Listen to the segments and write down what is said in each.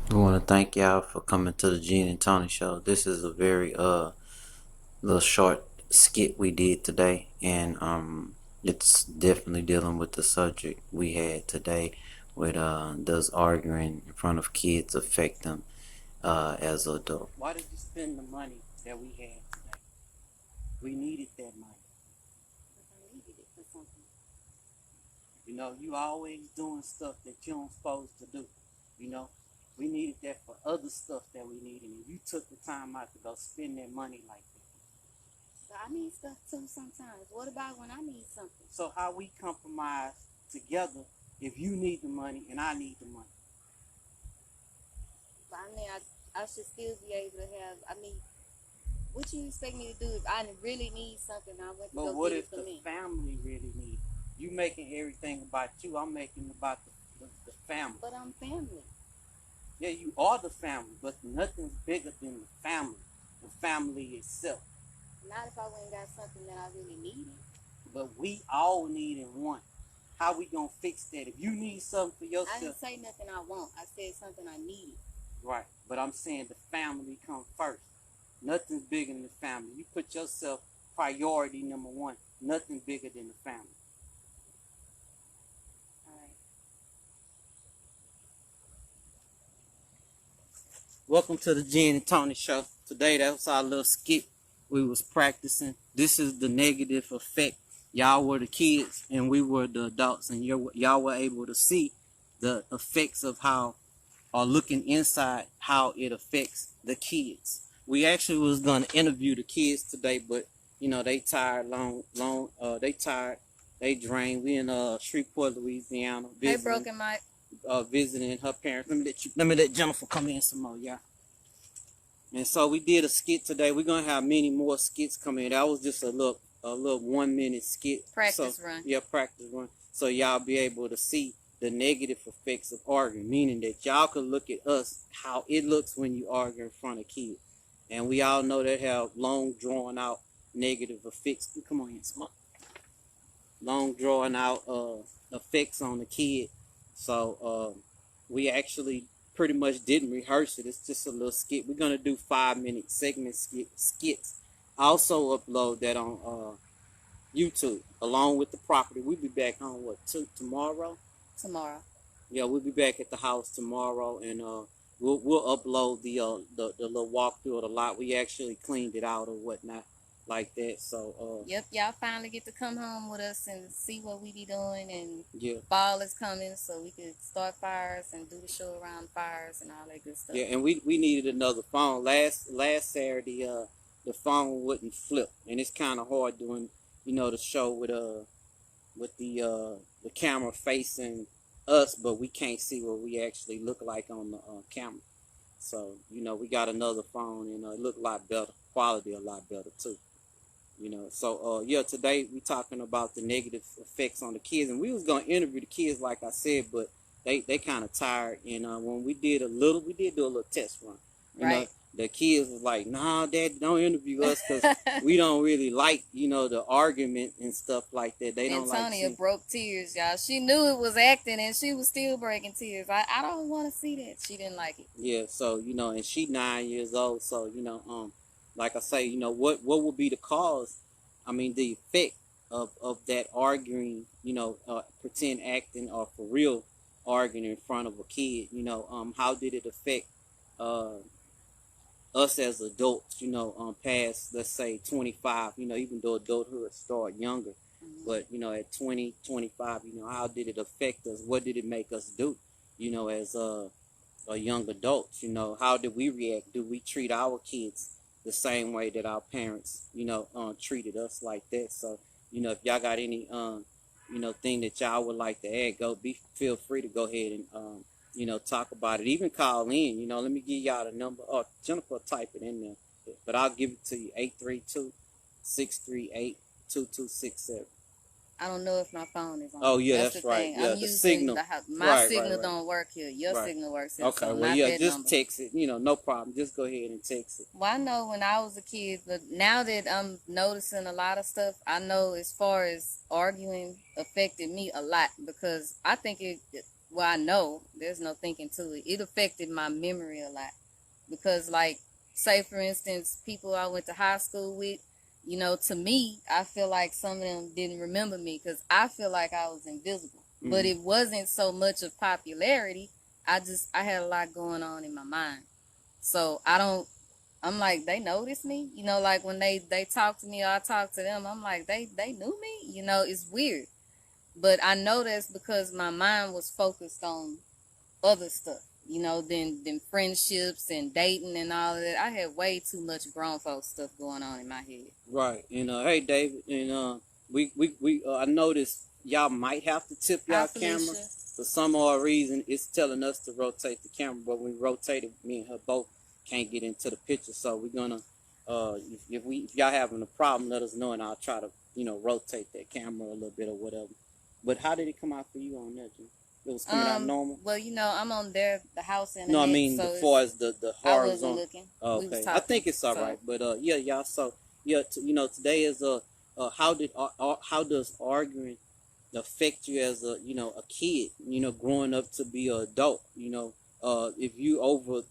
We want to thank y'all for coming to the Jen&Tony show. This is a very little short skit we did today, and it's definitely dealing with the subject we had today with does arguing in front of kids affect them as an adult. Why did you spend the money that we had today? We needed that money. I needed it for something. You know, you always doing stuff that you don't supposed to do. You know, we needed that for other stuff that we needed, and you took the time out to go spend that money like that. So I need stuff too sometimes. What about when I need something? So how we compromise together if you need the money and I need the money? But I mean, I should still be able to have. I mean, what you expect me to do if I really need something? I went to But go what get if it for the me. family really needs it? You making everything about you. I'm making about the family. But I'm family. Yeah, you are the family, but nothing's bigger than the family itself. Not if I went and got something that I really needed. But we all need and want. How we gonna fix that? If you need something for yourself, I didn't say nothing I want. I said something I needed. right? But I'm saying the family come first. Nothing's bigger than the family. You put yourself priority number one. Nothing bigger than the family. All right. Welcome to the Jen&Tony show. Today that was our little skit we was practicing. This is the negative effect. Y'all were the kids and we were the adults, and y'all were able to see the effects of how, or looking inside how it affects the kids. We actually was gonna interview the kids today, but you know they tired, they tired, they drained. We in Shreveport, Louisiana, Hey, Broken Mike. visiting her parents. Let me let Jennifer come in some more, yeah. And so we did a skit today. We're gonna have many more skits coming. That was just a little 1 minute skit. Practice run. Yeah, practice run. So y'all be able to see the negative effects of arguing, meaning that y'all could look at us, how it looks when you argue in front of kids. And we all know that have long drawn out negative effects. Come on in, come long drawn out effects on the kid. So we actually pretty much didn't rehearse it. It's just a little skit. We're gonna do 5 minute segment skits. I also upload that on YouTube along with the property. We'll be back on tomorrow. Tomorrow. Yeah, we'll be back at the house tomorrow, and we'll upload the little walkthrough of the lot. We actually cleaned it out or whatnot like that. So Yep, y'all finally get to come home with us and see what we be doing, and yeah. fall is coming, so we could start fires and do the show around fires and all that good stuff. Yeah, and we needed another phone. Last Saturday, the phone wouldn't flip, and it's kind of hard doing, the show with the camera facing us, but we can't see what we actually look like on the camera. So we got another phone, and it looked a lot better, quality a lot better too. So yeah, today we talking about the negative effects on the kids, and we was gonna interview the kids like I said, but they kind of tired. And when we did do a little test run. Right. The kids was like, "Nah, Dad, don't interview us because we don't really like the argument and stuff like that. They don't Antonia like." broke tears, y'all. She knew it was acting, and she was still breaking tears. I don't want to see that. She didn't like it. Yeah, so and she 9 years old, so like I say, what would be the cause? I mean, the effect of that arguing, pretend acting or for real arguing in front of a kid. How did it affect us as adults? Past, let's say 25. Even though adulthood start younger, but at 20, 25, how did it affect us? What did it make us do? As young adults, how did we react? Do we treat our kids the same way that our parents, treated us like that? So, if y'all got any, thing that y'all would like to add, feel free to go ahead and, talk about it. Even call in, let me give y'all the number. Oh, Jennifer, type it in there, but I'll give it to you, 832-638-2267. I don't know if my phone is on. Oh yeah, that's the right. thing. Yeah, I'm the using signal. my signal don't work here. Your Right. signal works here. Okay, So well, not yeah, that just number. text it. No problem. Just go ahead and text it. Well, I know when I was a kid, but now that I'm noticing a lot of stuff, I know as far as arguing affected me a lot, because I think well, I know there's no thinking to it. It affected my memory a lot because, like, say for instance, people I went to high school with, you know, to me, I feel like some of them didn't remember me because I feel like I was invisible. Mm-hmm. But it wasn't so much of popularity. I had a lot going on in my mind. So I'm like, they noticed me, you know, like when they talk to me or I talk to them, I'm like, they knew me, you know, it's weird. But I know that's because my mind was focused on other stuff, you know, than friendships and dating and all of that. I had way too much grown folks stuff going on in my head. Right. And hey, David, and we I noticed y'all might have to tip y'all camera for some odd reason. It's telling us to rotate the camera, but when we rotate it, me and her both can't get into the picture. So we're gonna if y'all having a problem, let us know, and I'll try to rotate that camera a little bit or whatever. But how did it come out for you on that, Jim? It was coming out normal. Well, you know, I'm on the house in No, I the mean, so as far as the I wasn't horizontal. looking. Oh, We was okay, I talking, think it's all so. right. But yeah, y'all. So yeah, today is how does arguing affect you as a kid? Growing up to be an adult. If you over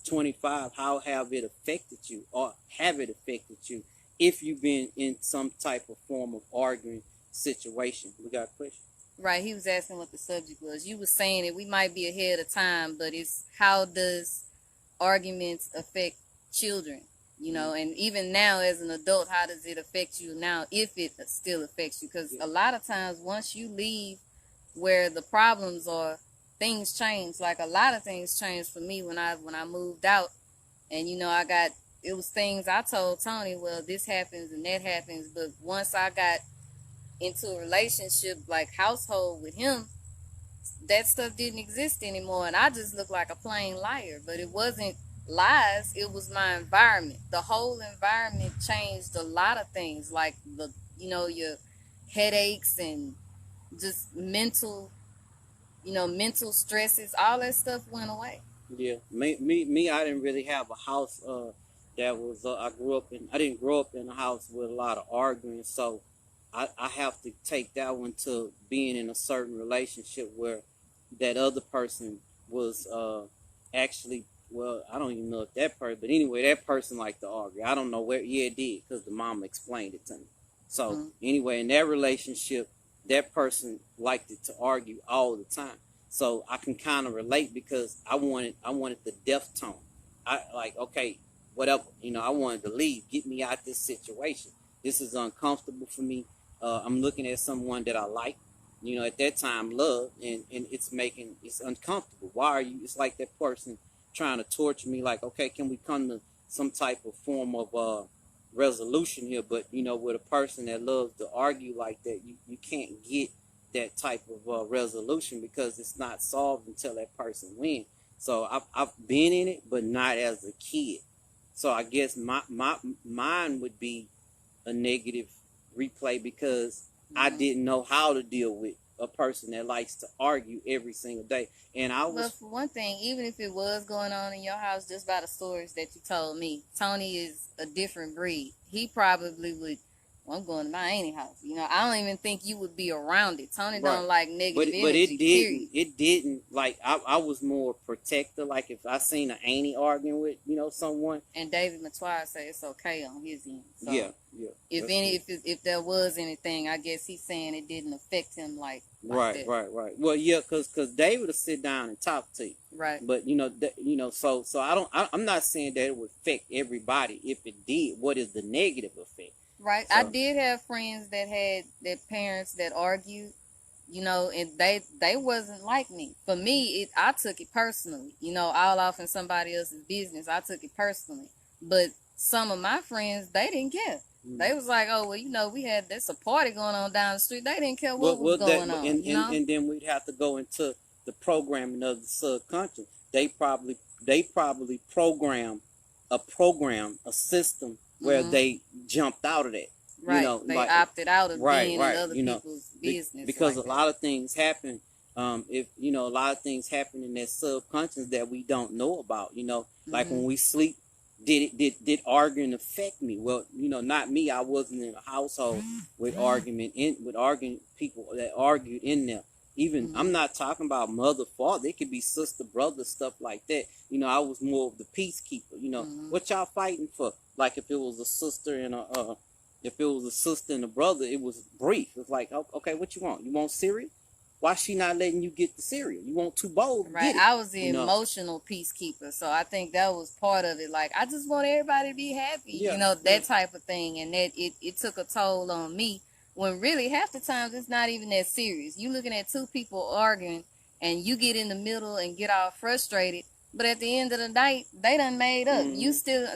25, how have it affected you, or have it affected you if you've been in some type of form of arguing situation? We got a question. Right, he was asking what the subject was. You were saying that we might be ahead of time, but it's how does arguments affect children? You know, and even now as an adult, how does it affect you now if it still affects you? Because a lot of times once you leave where the problems are, things change. Like a lot of things changed for me when I moved out, and you know it was things I told Tony. Well, this happens and that happens, but once I got into a relationship like household with him, that stuff didn't exist anymore, and I just looked like a plain liar. But it wasn't lies, it was my environment. The whole environment changed a lot of things, like your headaches and just mental stresses, all that stuff went away. Yeah, me. I didn't really have a house that was. I didn't grow up in a house with a lot of arguing, so I have to take that one to being in a certain relationship where that other person was actually. Well, I don't even know if that person, but anyway, that person liked to argue. I don't know where. Yeah, it did because the mom explained it to me. So anyway, in that relationship, that person liked it to argue all the time. So I can kind of relate because I wanted the death tone. I like, okay, whatever, I wanted to leave, get me out this situation. This is uncomfortable for me. I'm looking at someone that I like, at that time love, and it's uncomfortable. Why are you? It's like that person trying to torture me. Like, okay, can we come to some type of form of resolution here? But with a person that loves to argue like that, you can't get that type of resolution because it's not solved until that person wins. So I've been in it, but not as a kid. So I guess mine would be a negative replay because I didn't know how to deal with a person that likes to argue every single day. And But for one thing, even if it was going on in your house, just by the stories that you told me, Tony is a different breed. He probably would. Well, I'm going to my auntie house. I don't even think you would be around it. Tony don't like negative energy. But it didn't. Period. It didn't. Like I was more protector. Like if I seen an auntie arguing with someone. And David Matoir said it's okay on his end. So yeah. If there was anything, I guess he's saying it didn't affect him like that. Right. Well, yeah, because David will sit down and talk to you. Right. But so I'm not saying that it would affect everybody. If it did, what is the negative effect? Right. So, I did have friends that had their parents that argued, and they wasn't like me. For me, I took it personally, all off in somebody else's business. I took it personally. But some of my friends, they didn't care. They was like, oh, well, there's a party going on down the street. They didn't care what was going on. And then we'd have to go into the programming of the subconscious. They probably program a system where they jumped out of that. Right. They opted out of being in other people's business. Because a lot of things happen. A lot of things happen in that subconscious that we don't know about. Like when we sleep. Did arguing affect me? Well, not me. I wasn't in a household with arguing people that argued in there. Even I'm not talking about mother, father. It could be sister, brother, stuff like that. I was more of the peacekeeper. What y'all fighting for? Like if it was a sister and a brother, it was brief. It's like, okay, what you want? You want cereal? Why she not letting you get the cereal? You want too bold? Right. Get it, I was the emotional peacekeeper, so I think that was part of it. Like I just want everybody to be happy, that type of thing, and that it took a toll on me. When really half the times it's not even that serious. You looking at two people arguing, and you get in the middle and get all frustrated. But at the end of the night, they done made up. You still,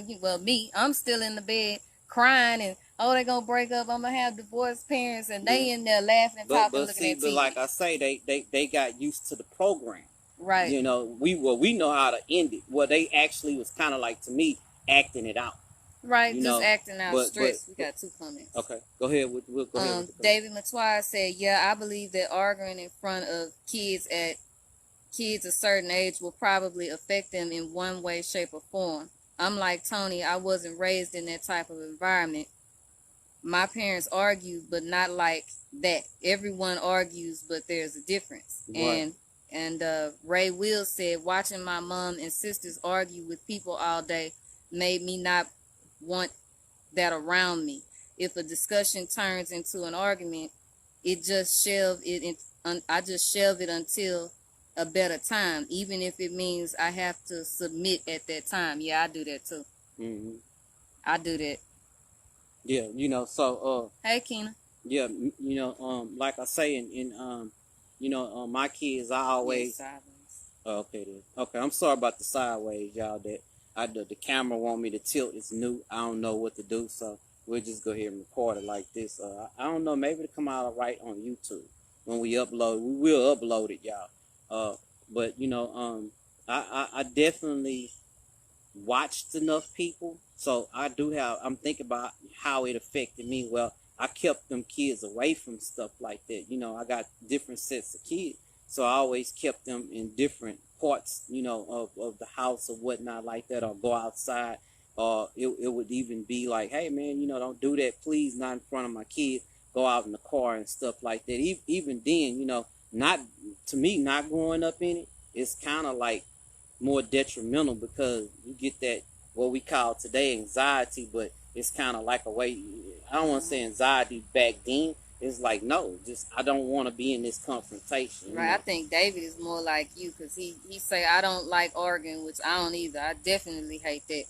I'm still in the bed crying and they gonna break up. I'm gonna have divorced parents, and they in there laughing and talking, looking at TV. But like I say, they got used to the program. Right. We know how to end it. Well, they actually was kind of like, to me, acting it out. Right, just acting out stress. We got 2 comments. Okay, go ahead. We'll go ahead. David Matoir said, "Yeah, I believe that arguing in front of kids at a certain age will probably affect them in one way, shape, or form. I'm like Tony. I wasn't raised in that type of environment. My parents argued, but not like that. Everyone argues, but there's a difference." Right. And Ray Will said, "Watching my mom and sisters argue with people all day made me not want that around me. If a discussion turns into an argument, I just shelve it until a better time, even if it means I have to submit at that time." Yeah, I do that too. I do that. Yeah, so hey, Keena. Yeah, like I say, my kids, I always. Okay, then. Okay, I'm sorry about the sideways, y'all. That the camera want me to tilt. It's new. I don't know what to do, so we'll just go ahead and record it like this. I don't know. Maybe it'll come out all right on YouTube when we upload. We will upload it, y'all. But I definitely watched enough people, so I'm thinking about how it affected me. Well, I kept them kids away from stuff like that. I got different sets of kids, so I always kept them in different parts, of the house or whatnot like that, or go outside. It would even be like, hey man, don't do that, please, not in front of my kids. Go out in the car and stuff like that. Even then, not to me, not growing up in it, it's kind of like more detrimental, because you get that what we call today anxiety, but it's kind of like a way. I don't want to say anxiety back then. It's like, no, just I don't want to be in this confrontation. Right. I think David is more like you, because he say, I don't like arguing, which I don't either. I definitely hate that.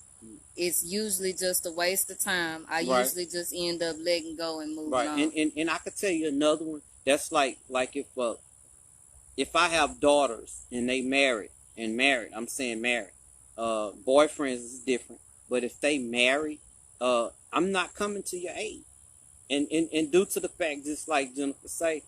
It's usually just a waste of time. I usually just end up letting go and moving on. And I could tell you another one. That's like if I have daughters and they married, I'm saying married. Boyfriends is different, but if they married, I'm not coming to your aid. And due to the fact, just like Jennifer say,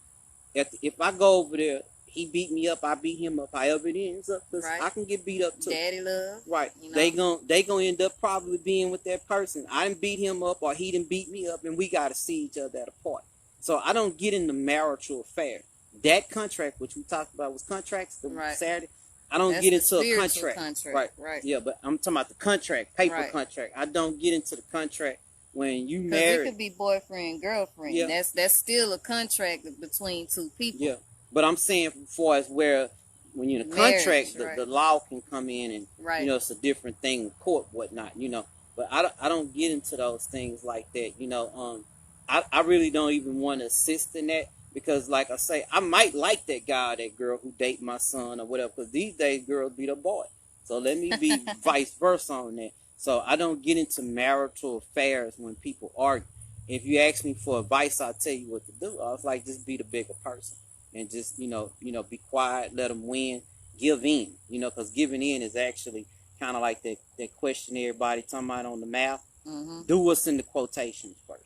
if I go over there, he beat me up, I beat him up, however it ends up, because I can get beat up too. Daddy love. Right. They gonna end up probably being with that person. I didn't beat him up, or he didn't beat me up, and we gotta see each other at a point. So I don't get into marital affair. That contract, which we talked about, was contracts Saturday. I don't get into a contract. Right. Yeah, but I'm talking about the contract, paper contract. I don't get into the contract when you marry. It could be boyfriend, girlfriend. Yeah. That's still a contract between two people. Yeah. But I'm saying, as far as where when you're in a contract, the law can come in and it's a different thing in court, whatnot. But I don't get into those things like that. I really don't even want to assist in that, because, like I say, I might like that guy or that girl who date my son or whatever. Because these days, girls beat a boy, so let me be vice versa on that. So I don't get into marital affairs when people argue. If you ask me for advice, I'll tell you what to do. I was like, just be the bigger person. And just, be quiet, let them win, give in, because giving in is actually kind of like that question everybody talking about on the math. Mm-hmm. Do what's in the quotations first.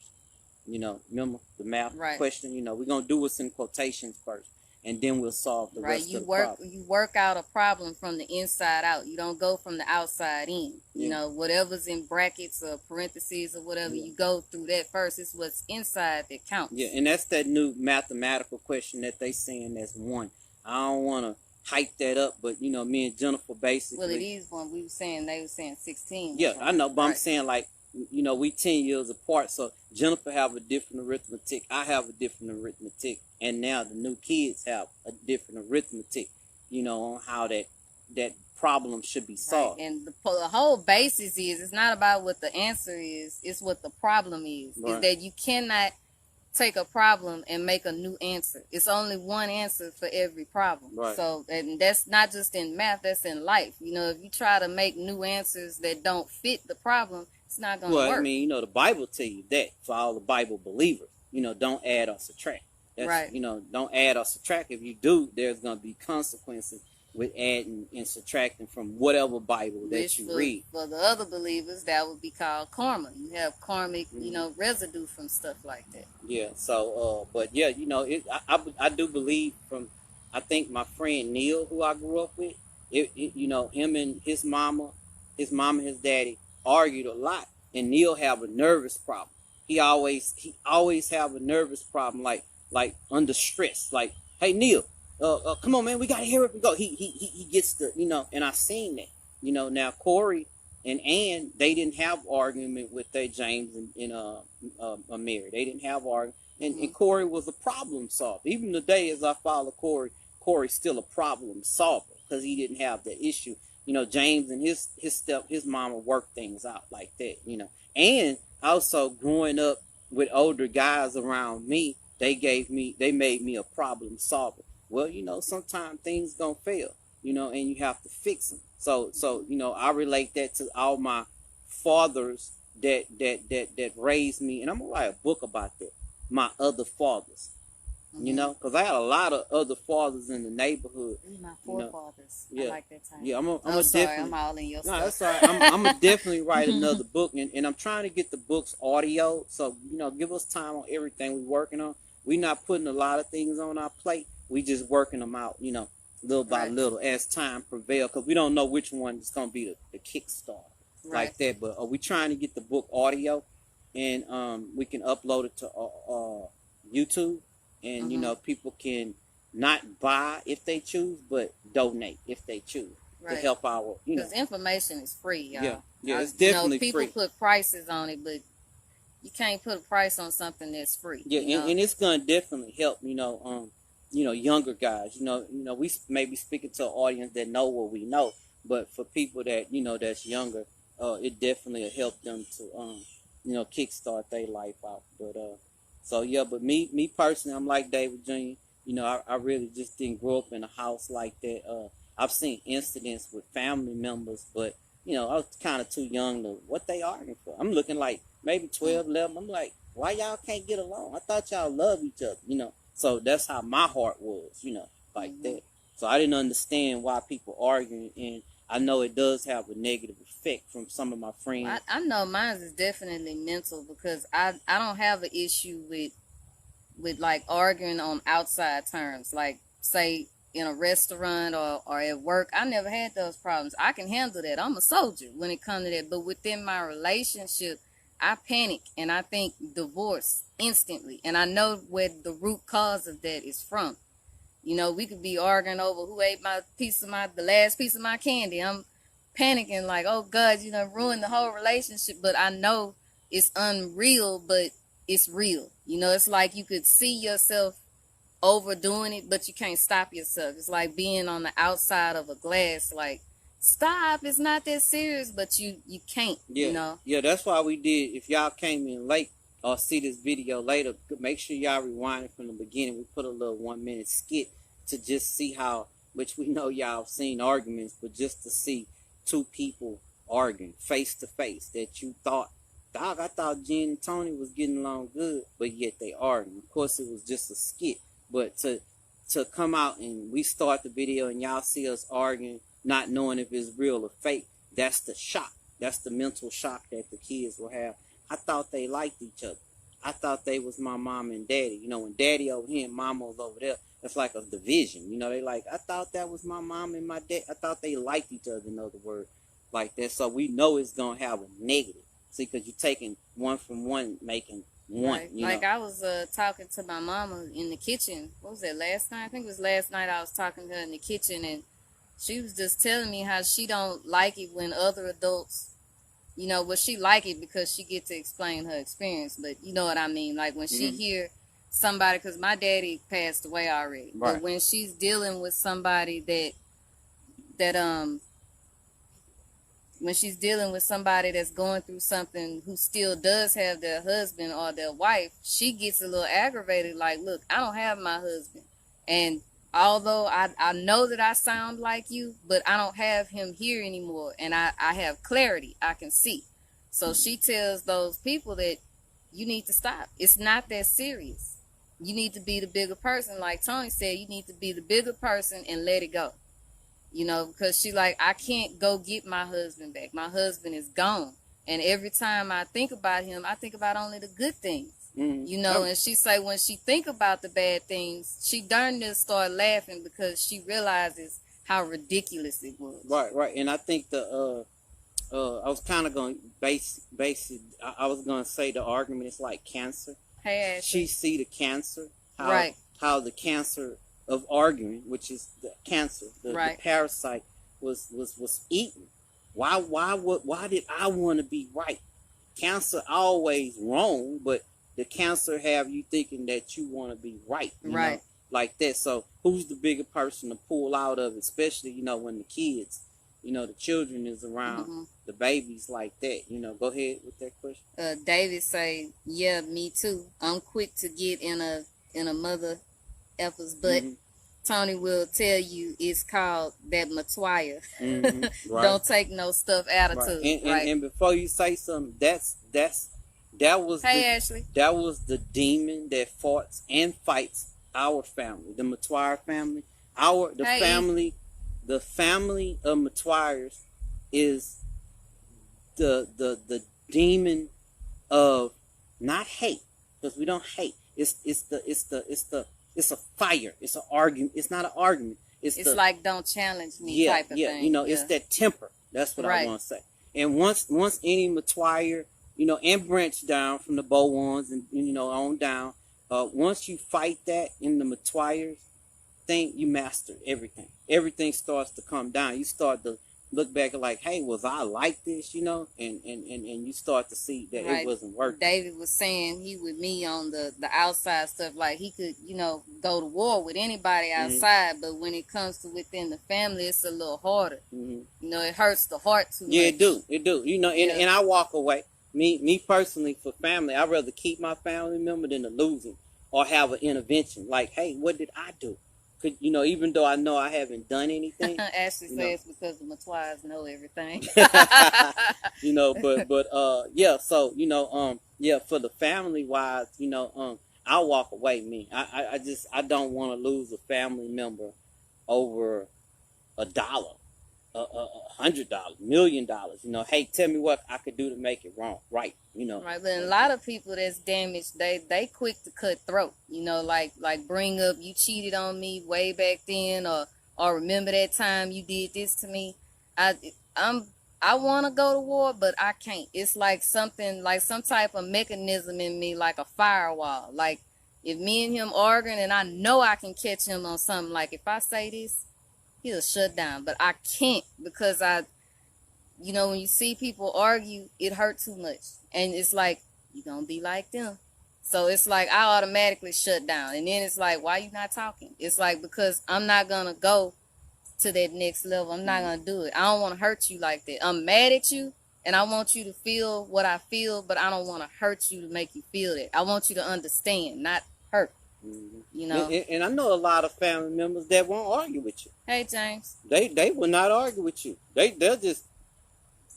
Remember the math question? We're going to do what's in quotations first, and then we'll solve the rest of the problem. You work out a problem from the inside out. You don't go from the outside in. Whatever's in brackets or parentheses or whatever, you go through that first. It's what's inside that counts. Yeah, and that's that new mathematical question that they saying that's one. I don't want to hype that up, but me and Jennifer basically. Well, it is one. They were saying 16. Yeah, I know, but I'm saying, like, You know, we 10 years apart, so Jennifer have a different arithmetic, I have a different arithmetic, and now the new kids have a different arithmetic, you know, on how that problem should be solved. Right. And the whole basis is it's not about what the answer is, it's what the problem is. Right. Is that you cannot take a problem and make a new answer. It's only one answer for every problem. Right. So, and that's not just in math, that's in life. You know, if you try to make new answers that don't fit the problem, it's not going to work. I mean, you know, the Bible tell you that for all the Bible believers, you know, don't add or subtract. That's, right. You know, don't add or subtract. If you do, there's going to be consequences with adding and subtracting from whatever Bible that you read. For the other believers, that would be called karma. You have karmic, you know, residue from stuff like that. Yeah. So, but yeah, you know, I do believe from, I think my friend Neil, who I grew up with, you know, him and his mama, and his daddy argued a lot, and Neil have a nervous problem. He always have a nervous problem, like under stress. Like, hey Neil, come on man, we gotta hear it. We go. He gets the, you know, and I seen that. You know, now Corey and Ann, they didn't have argument with their James and Mary. They didn't have argument, and Corey was a problem solver. Even today, as I follow Corey's still a problem solver because he didn't have the issue. You know, James and his mama worked things out like that, you know. And also growing up with older guys around me, they made me a problem solver. Well, you know, sometimes things gonna fail, you know, and you have to fix them. So, you know, I relate that to all my fathers that raised me, and I'm gonna write a book about that. My other fathers. You know, because I had a lot of other fathers in the neighborhood. My forefathers. You know? Yeah. I like that time. Yeah, I'm all in your stuff. No, that's all right. I'm gonna definitely write another book, and I'm trying to get the book's audio. So, you know, give us time on everything we're working on. We're not putting a lot of things on our plate. We just working them out, you know, little by little as time prevails, because we don't know which one is gonna be the kickstart like that. But we trying to get the book audio, and we can upload it to YouTube. And, you know, people can not buy if they choose, but donate if they choose to help our, you know. Because information is free, y'all. Yeah, it's definitely free. People put prices on it, but you can't put a price on something that's free. Yeah, you know? and it's going to definitely help, you know, younger guys. You know, we may be speaking to an audience that know what we know, but for people that, you know, that's younger, it definitely will help them to, you know, kickstart their life out. But, so, yeah, but me personally, I'm like David Jr. You know, I really just didn't grow up in a house like that. I've seen incidents with family members, but, you know, I was kind of too young to what they arguing for. I'm looking like maybe 12, 11. I'm like, why y'all can't get along? I thought y'all love each other, you know. So that's how my heart was, you know, like that. So I didn't understand why people arguing, and I know it does have a negative effect from some of my friends. I know mine is definitely mental, because I don't have an issue with like arguing on outside terms, like say in a restaurant or at work. I never had those problems. I can handle that. I'm a soldier when it comes to that. But within my relationship, I panic and I think divorce instantly. And I know where the root cause of that is from. You know, we could be arguing over who ate the last piece of my candy. I'm panicking like, oh God, you know, ruined the whole relationship. But I know it's unreal, but it's real. You know, it's like you could see yourself overdoing it, but you can't stop yourself. It's like being on the outside of a glass, like, stop, it's not that serious, but you can't, you know. Yeah, that's why we did. If y'all came in late or see this video later, make sure y'all rewind it from the beginning. We put a little 1-minute skit to just see how, which we know y'all have seen arguments, but just to see two people arguing face to face that you thought, dog, I thought Jen and Tony was getting along good, but yet they arguing. Of course, it was just a skit, but to come out and we start the video and y'all see us arguing, not knowing if it's real or fake, that's the shock. That's the mental shock that the kids will have. I thought they liked each other. I thought they was my mom and daddy. You know, when daddy over here and mama was over there, it's like a division. You know, they like, I thought that was my mom and my dad. I thought they liked each other, in other words, like that. So we know it's going to have a negative. See, because you're taking one from one, making one. Right. You like know? I was talking to my mama in the kitchen. What was that, last night? I think it was last night I was talking to her in the kitchen, and she was just telling me how she don't like it when other adults, You know, but she like it because she get to explain her experience. But you know what I mean? Like when she hear somebody, because my daddy passed away already. Right. But when she's dealing with somebody that when she's dealing with somebody that's going through something who still does have their husband or their wife, she gets a little aggravated. Like, look, I don't have my husband, and although I know that I sound like you, but I don't have him here anymore, and I have clarity. I can see. So she tells those people that you need to stop. It's not that serious. You need to be the bigger person. Like Tony said, you need to be the bigger person and let it go. You know, because she like, I can't go get my husband back. My husband is gone. And every time I think about him, I think about only the good things. You know, and she say when she think about the bad things, she darn near start laughing because she realizes how ridiculous it was. Right. And I think I was kind of going to base it. I was going to say the argument is like cancer. Hey, Ashley. She see the cancer, how the cancer of arguing, which is the cancer, the parasite was eaten. Why did I want to be right? Cancer always wrong, but the cancer have you thinking that you want to be right, you know, like that. So who's the bigger person to pull out of it, especially, you know, when the kids, you know, the children is around, the babies like that, you know. Go ahead with that question. David say, yeah, me too. I'm quick to get in a mother effort's butt. Tony will tell you it's called that matwire. Don't take no stuff attitude. And before you say something, that was Ashley. That was the demon that fought and fights our family, the Matwire family. The family of Matwires is the demon of not hate, because we don't hate. It's a fire. It's an argument. It's not an argument. It's like don't challenge me type of thing. You know, it's that temper. That's what I want to say. And once any Matwire, you know, and branch down from the bow ones and, you know, on down, once you fight that in the Matwires thing, you master everything. Everything starts to come down. You start to look back and like, hey, was I like this, you know? And you start to see that it wasn't working. David was saying he with me on the outside stuff, like he could, you know, go to war with anybody outside, but when it comes to within the family, it's a little harder. You know, it hurts the heart too much. It do. You know, and I walk away. Me personally, for family, I'd rather keep my family member than to lose him or have an intervention. Like, hey, what did I do? Could, you know, even though I know I haven't done anything. Ashley says because the Matwires know everything. You know, but yeah, so, you know, yeah, for the family wise, you know, I'll walk away, me. I don't want to lose a family member over $1, $100, $1 million. You know, hey, tell me what I could do to make it right, you know. Right, but a lot of people that's damaged, they quick to cut throat, you know, like bring up, you cheated on me way back then, or remember that time you did this to me. I want to go to war, but I can't. It's like something, like some type of mechanism in me, like a firewall. Like if me and him arguing and I know I can catch him on something, like if I say this, he'll shut down, but I can't, because you know, when you see people argue, it hurts too much. And it's like, you gonna be like them. So it's like, I automatically shut down. And then it's like, why you not talking? It's like, because I'm not gonna go to that next level. I'm not gonna do it. I don't want to hurt you like that. I'm mad at you, and I want you to feel what I feel, but I don't want to hurt you to make you feel that. I want you to understand, not hurt. You know, and I know a lot of family members that won't argue with you. Hey, James. They will not argue with you. They'll just,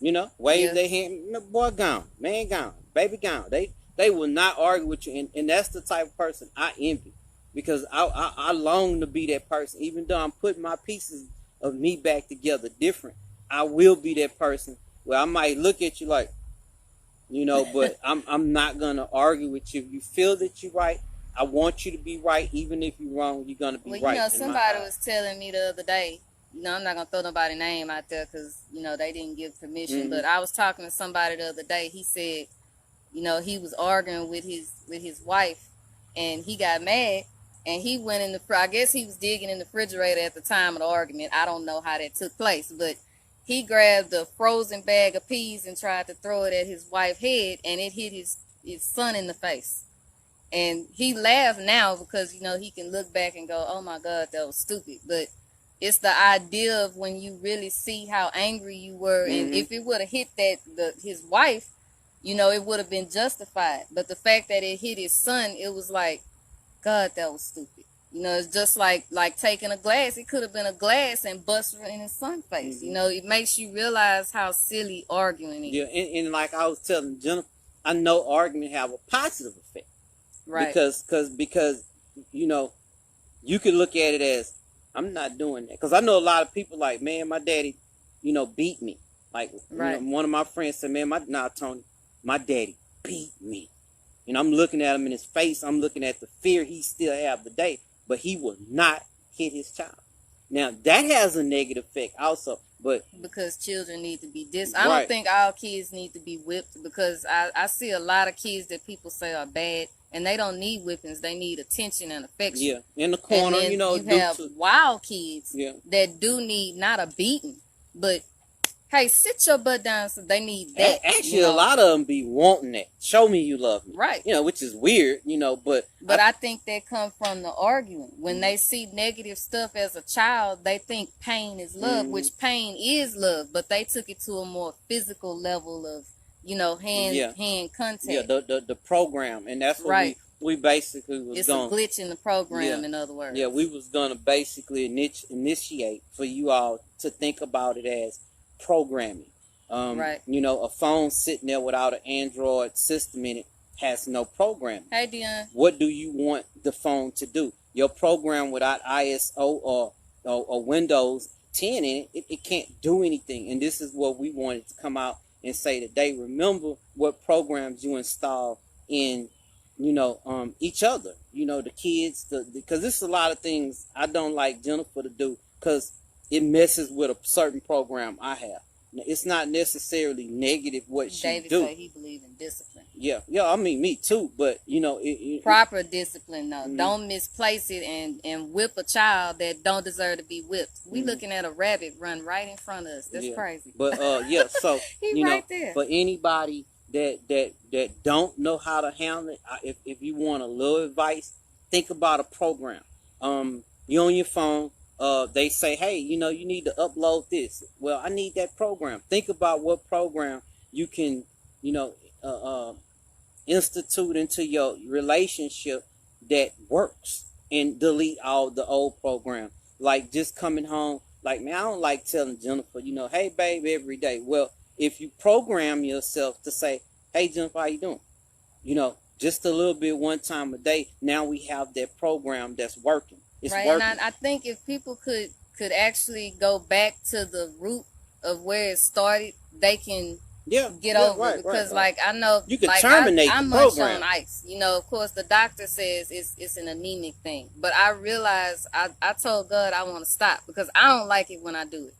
you know, wave their hand. Boy gone, man gone, baby gone. They will not argue with you, and that's the type of person I envy, because I long to be that person. Even though I'm putting my pieces of me back together different, I will be that person where I might look at you like, you know, but I'm not gonna argue with you. If you feel that you're right, I want you to be right. Even if you're wrong, you're gonna be right. Well, you know, somebody was telling me the other day, you know, I'm not gonna throw nobody's name out there because, you know, they didn't give permission, but I was talking to somebody the other day. He said, you know, he was arguing with his wife, and he got mad, and he went in I guess he was digging in the refrigerator at the time of the argument. I don't know how that took place, but he grabbed a frozen bag of peas and tried to throw it at his wife's head, and it hit his son in the face. And he laughed now because, you know, he can look back and go, oh my God, that was stupid. But it's the idea of when you really see how angry you were. Mm-hmm. And if it would have hit his wife, you know, it would have been justified. But the fact that it hit his son, it was like, God, that was stupid. You know, it's just like taking a glass. It could have been a glass and bust in his son's face. Mm-hmm. You know, it makes you realize how silly arguing is. Yeah, and like I was telling Jennifer, I know argument have a positive effect. Right. Because you know, you could look at it as, I'm not doing that. Because I know a lot of people like, man, my daddy, you know, beat me. Like, right. You know, one of my friends said, man, Tony, my daddy beat me. And I'm looking at him in his face. I'm looking at the fear he still have today. But he will not hit his child. Now, that has a negative effect also. But because children need to be right. I don't think all kids need to be whipped, because I see a lot of kids that people say are bad, and they don't need whippings. They need attention and affection. Yeah, in the corner, and then you know. You have wild kids that do need not a beating, but hey, sit your butt down. So they need that. Actually, a lot of them be wanting that. Show me you love me. Right. You know, which is weird, you know, but I think that comes from the arguing. When they see negative stuff as a child, they think pain is love, which pain is love, but they took it to a more physical level of, you know, hand contact. Yeah, the program, and that's what we basically was going. It's a glitch in the program, in other words. Yeah, we was gonna basically initiate for you all to think about it as programming. You know, a phone sitting there without an Android system in it has no programming. Hey, Dion. What do you want the phone to do? Your program without ISO or Windows 10 in it, it can't do anything. And this is what we wanted to come out and say today. Remember what programs you install in, you know, each other. You know, the kids, because this is a lot of things I don't like Jennifer to do, because it messes with a certain program I have. It's not necessarily negative what she David do. said he believes in discipline. Yeah, I mean, me too. But you know, proper discipline though. Don't misplace it and whip a child that don't deserve to be whipped. We looking at a rabbit run right in front of us. That's crazy. But so he you right know, there. for anybody that don't know how to handle it, if you want a little advice, think about a program. You're on your phone. They say, hey, you know, you need to upload this. Well, I need that program. Think about what program you can, you know, institute into your relationship that works, and delete all the old program. Like just coming home, like, man, I don't like telling Jennifer, you know, hey, babe, every day. Well, if you program yourself to say, hey, Jennifer, how you doing? You know, just a little bit one time a day. Now we have that program that's working. It's right, working. And I think if people could actually go back to the root of where it started, they can get over it. Because like I know, you can like terminate I the munch program. on ice. You know, of course the doctor says it's an anemic thing, but I realized I told God I want to stop because I don't like it when I do it.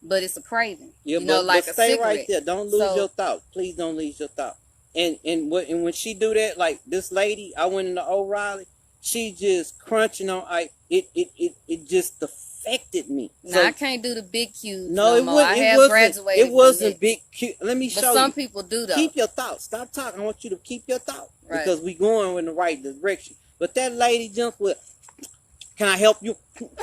But it's a craving. Yeah, you know, like but a stay cigarette. right there. Don't lose your thought. Please don't lose your thought. And when she do that, like this lady, I went into O'Reilly. She just crunching on ice. It just affected me. Now So, I can't do the big cubes no, no more. I have graduated. It wasn't big cube. Let me but show you. some people do though. Keep your thoughts. Stop talking. I want you to keep your thought Right. because we going in the right direction. But that lady jumped with, "Can I help you?"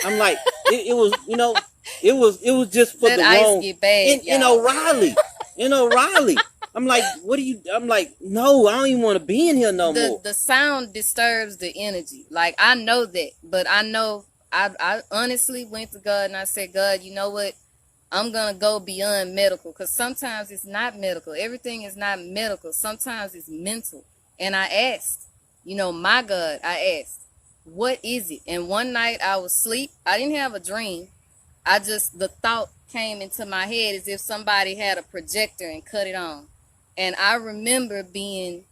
I'm like, it was, you know, it was just for that the ice wrong. get bad, In O'Reilly, in O'Reilly. I'm like, what do you? I'm like, no, I don't even want to be in here no more. The sound disturbs the energy. Like I know that, but I know I honestly went to God and I said, God, you know what? I'm gonna go beyond medical, because sometimes it's not medical. Everything is not medical. Sometimes it's mental. And I asked, you know, my God, I asked, what is it? And one night I was asleep. I didn't have a dream. The thought came into my head as if somebody had a projector and cut it on. And I remember being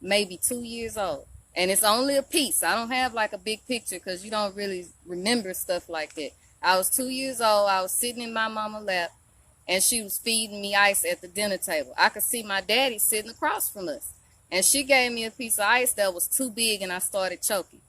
maybe 2 years old. And it's only a piece. I don't have like a big picture because you don't really remember stuff like that. I was 2 years old. I was sitting in my mama's lap and she was feeding me ice at the dinner table. I could see my daddy sitting across from us. And she gave me a piece of ice that was too big and I started choking.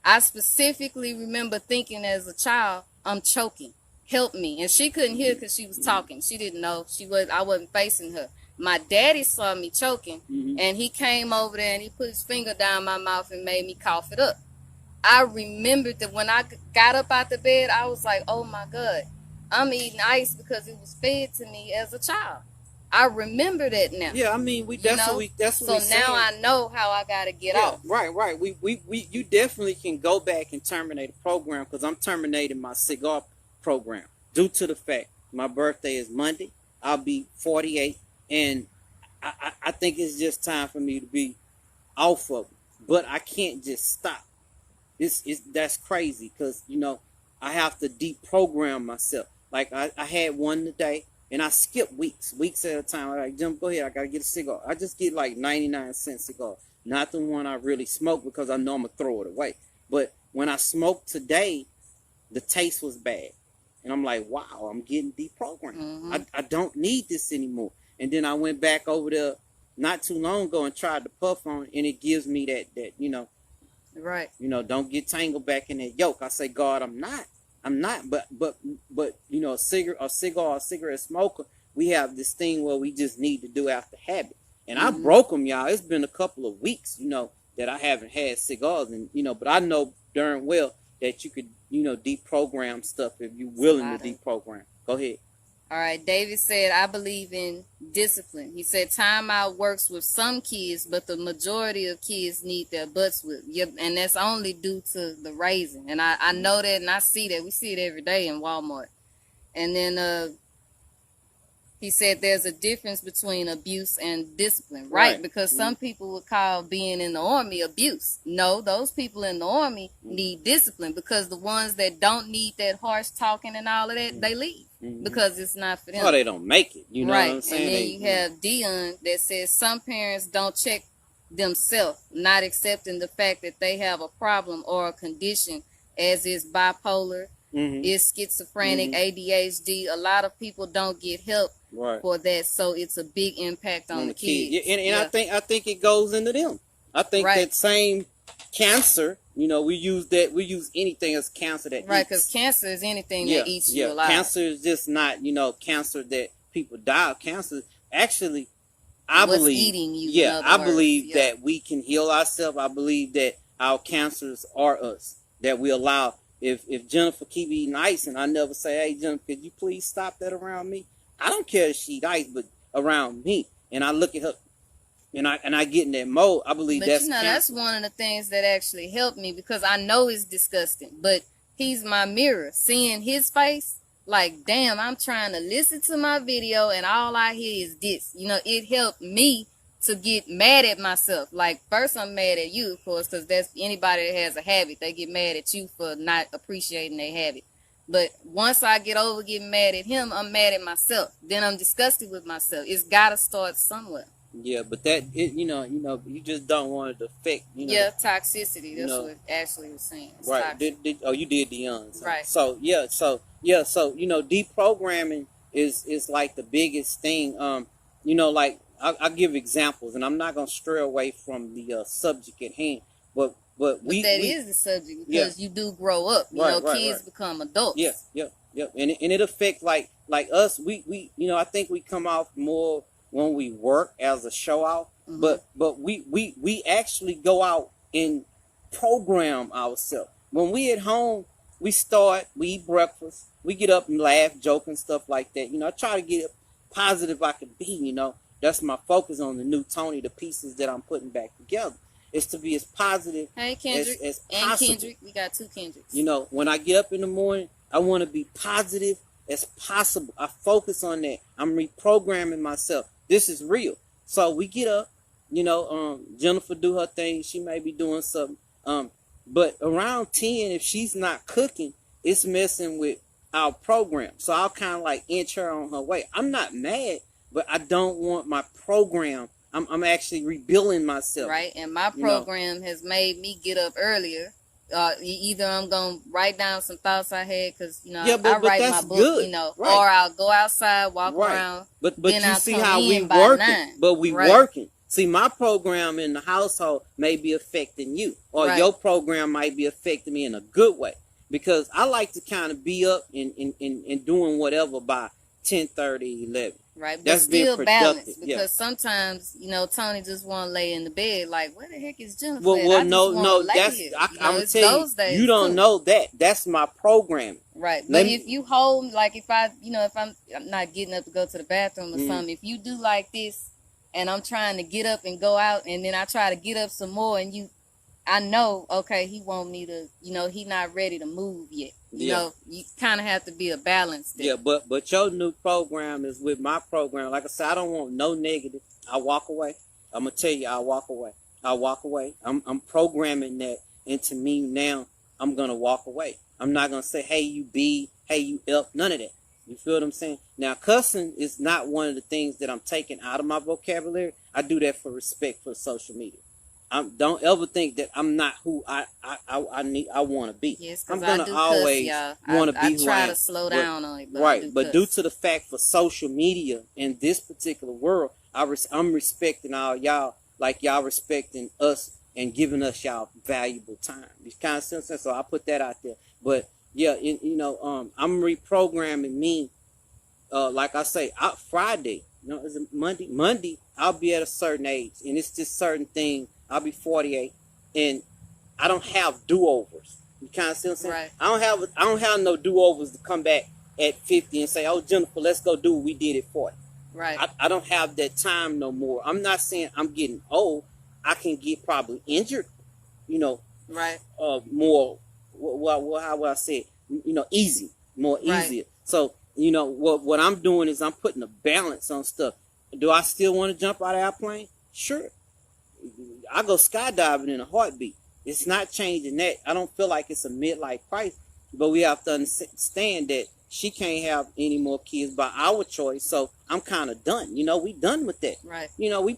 I specifically remember thinking as a child, I'm choking. helped me. And she couldn't hear because she was talking. She didn't know. I wasn't facing her. My daddy saw me choking, and he came over there and he put his finger down my mouth and made me cough it up. I remembered that when I got up out the bed, I was like, oh my God, I'm eating ice because it was fed to me as a child. I remember that now. Yeah, I mean, that's so what now I know how I gotta get off. Right. You definitely can go back and terminate a program, because I'm terminating my cigar program due to the fact my birthday is Monday. I'll be 48, and I think it's just time for me to be off of it. But I can't just stop. That's crazy, because I have to deprogram myself. Like I had one today, and I skip weeks at a time. I'm like, Jim, go ahead, I gotta get a cigar. I just get like 99-cent cigar, not the one I really smoke, because I know I'm gonna throw it away. But when I smoked today, the taste was bad, and I'm like, wow, I'm getting deprogrammed. I don't need this anymore. And then I went back over there not too long ago and tried to puff on it, and it gives me that Right. Don't get tangled back in that yoke. I say, God, I'm not. But a cigarette smoker, we have this thing where we just need to do after habit. And I broke them, y'all. It's been a couple of weeks, that I haven't had cigars, and but I know darn well that you could, deprogram stuff if you're willing to deprogram. Go ahead. All right, David said, I believe in discipline. He said, timeout works with some kids, but the majority of kids need their butts whipped. Yep, and that's only due to the raising. And I know that, and I see that. We see it every day in Walmart. And then he said there's a difference between abuse and discipline, right? Because some people would call being in the Army abuse. No, those people in the Army need discipline, because the ones that don't need that harsh talking and all of that, they leave. Because it's not for them. Oh, they don't make it. You know what I'm saying? And then you have Dion that says some parents don't check themselves, not accepting the fact that they have a problem or a condition, as is bipolar, is schizophrenic, ADHD. A lot of people don't get help for that, so it's a big impact on the kids. Yeah, and I think it goes into them. I think that same cancer, we use anything as cancer that eats. Because cancer is anything that eats you alive. Cancer is just not, cancer that people die of. Cancer, actually, I believe eating you. I believe that we can heal ourselves. I believe that our cancers are us. That we allow. If Jennifer keep eating ice, and I never say, hey Jennifer, could you please stop that around me? I don't care if she eat ice, but around me, and I look at her, and I get in that mode. I believe that's cancer. That's one of the things that actually helped me, because I know it's disgusting, but he's my mirror. Seeing his face, like, damn, I'm trying to listen to my video and all I hear is this. It helped me to get mad at myself. Like, first I'm mad at you, of course, because that's anybody that has a habit. They get mad at you for not appreciating their habit. But once I get over getting mad at him, I'm mad at myself. Then I'm disgusted with myself. It's got to start somewhere. Yeah, but you just don't want it to affect, Yeah, toxicity. That's what Ashley was saying. It's right. You did Dion. Right. So deprogramming is like the biggest thing. Like I'll give examples, and I'm not gonna stray away from the subject at hand, but that is the subject, because you do grow up. Kids become adults. Yeah. And it affects like us. We I think we come off more when we work as a show off, but we actually go out and program ourselves. When we at home, we eat breakfast, we get up and laugh, joke and stuff like that. I try to get positive I can be. That's my focus on the new Tony, the pieces that I'm putting back together. Is to be as positive as possible. And Kendrick, we got two Kendricks. When I get up in the morning, I want to be positive as possible. I focus on that. I'm reprogramming myself. This is real. So we get up, Jennifer do her thing. She may be doing something. But around 10, if she's not cooking, it's messing with our program. So I'll kind of like inch her on her way. I'm not mad, but I don't want my program. I'm actually rebuilding myself. Right, and my program has made me get up earlier. Either I'm going to write down some thoughts I had, because, I write my book, good. Right. Or I'll go outside, walk around. But you see how we working. But we working. See, my program in the household may be affecting you, or your program might be affecting me in a good way. because I like to kind of be up and doing whatever by 10:30, 11. Right, but That's being still productive. balanced, Yeah. because sometimes, Tony just want to lay in the bed like, where the heck is Jennifer Well, at? well, I just no, want no. to lay That's here. I'm It's tell you, those days you don't too. know that. That's my programming. Right, Let but me- if you hold, like, if I, if I'm not getting up to go to the bathroom or something, if you do like this, and I'm trying to get up and go out, and then I try to get up some more, and I know, okay, he want me to, he not ready to move yet. You kind of have to be a balance there. Yeah, but your new program is with my program. Like I said, I don't want no negative. I walk away. I'm gonna tell you, I walk away. I walk away. I'm programming that into me now. I'm gonna walk away. I'm not gonna say, hey you B, hey you F, none of that. You feel what I'm saying? Now cussing is not one of the things that I'm taking out of my vocabulary. I do that for respect for social media. Don't ever think that I'm not who I want to be. Yes, I'm because gonna I do always cuss, want y'all. to be I who try I am. to slow down on it, but right, I do but cuss. due to the fact for social media in this particular world, I'm respecting all y'all like y'all respecting us and giving us y'all valuable time. You kind of sense that, so I put that out there. But yeah, I'm reprogramming me. Like I say, Friday, is it Monday? Monday, I'll be at a certain age, and it's just certain thing. I'll be 48, and I don't have do overs. You kind of see what I'm saying? Right. I don't have no do overs to come back at 50 and say, "Oh, Jennifer, let's go do what we did at 40." Right. I don't have that time no more. I'm not saying I'm getting old. I can get probably injured. Right. More. How would I say it? Easy, more Right. easier. So what I'm doing is I'm putting a balance on stuff. Do I still want to jump out of our plane? Sure. I go skydiving in a heartbeat. It's not changing that. I don't feel like it's a midlife crisis, but we have to understand that she can't have any more kids by our choice. So I'm kind of done. We done with that. Right. We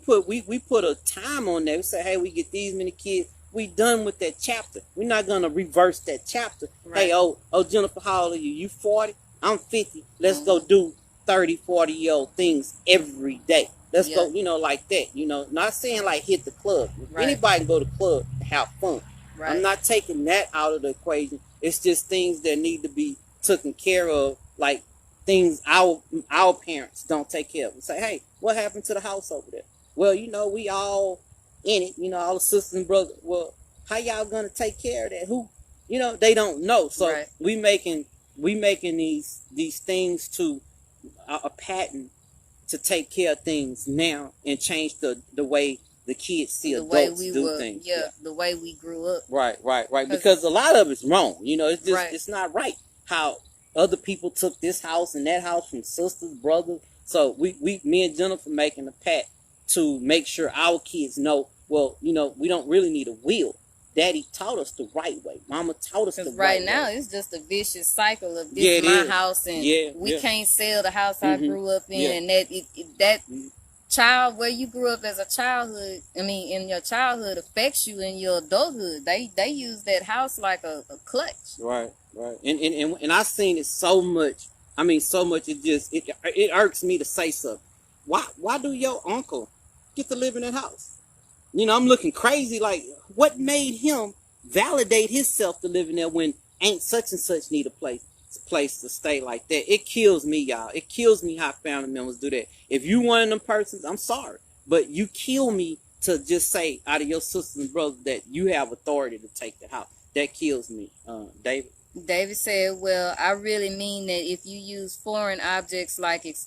put a time on there. We say, hey, we get these many kids. We done with that chapter. We're not gonna reverse that chapter. Right. Hey, oh, Jennifer, how old are you? You 40? I'm 50. Let's go do 30, 40-year-old things every day. Let's go, like that. Not saying like hit the club. Right. Anybody can go to the club and have fun. Right. I'm not taking that out of the equation. It's just things that need to be taken care of, like things our parents don't take care of. We say, hey, what happened to the house over there? Well, we all in it. All the sisters and brothers. Well, how y'all gonna take care of that? Who? They don't know. So right. we making these things to a pattern to take care of things now and change the way the kids see adults do things. Yeah, the way we grew up. Right. Because a lot of it's wrong. It's just right. It's not right how other people took this house and that house from sisters, brothers. So me and Jennifer making a pact to make sure our kids know. Well, we don't really need a will. Daddy taught us the right way. Mama taught us the right way. Right now, it's just a vicious cycle of this is my house, and we can't sell the house I grew up in, and that child where you grew up as a childhood. I mean, in your childhood affects you in your adulthood. They use that house like a clutch. Right. And I've seen it so much. I mean, so much. It irks me to say something. Why do your uncle get to live in that house? I'm looking crazy. Like, what made him validate himself to live in there when ain't such and such need a place to stay like that? It kills me, y'all. It kills me how family members do that. If you one of them persons, I'm sorry, but you kill me to just say out of your sisters and brothers that you have authority to take the house. That kills me, David. David said, well, I really mean that if you use foreign objects like he's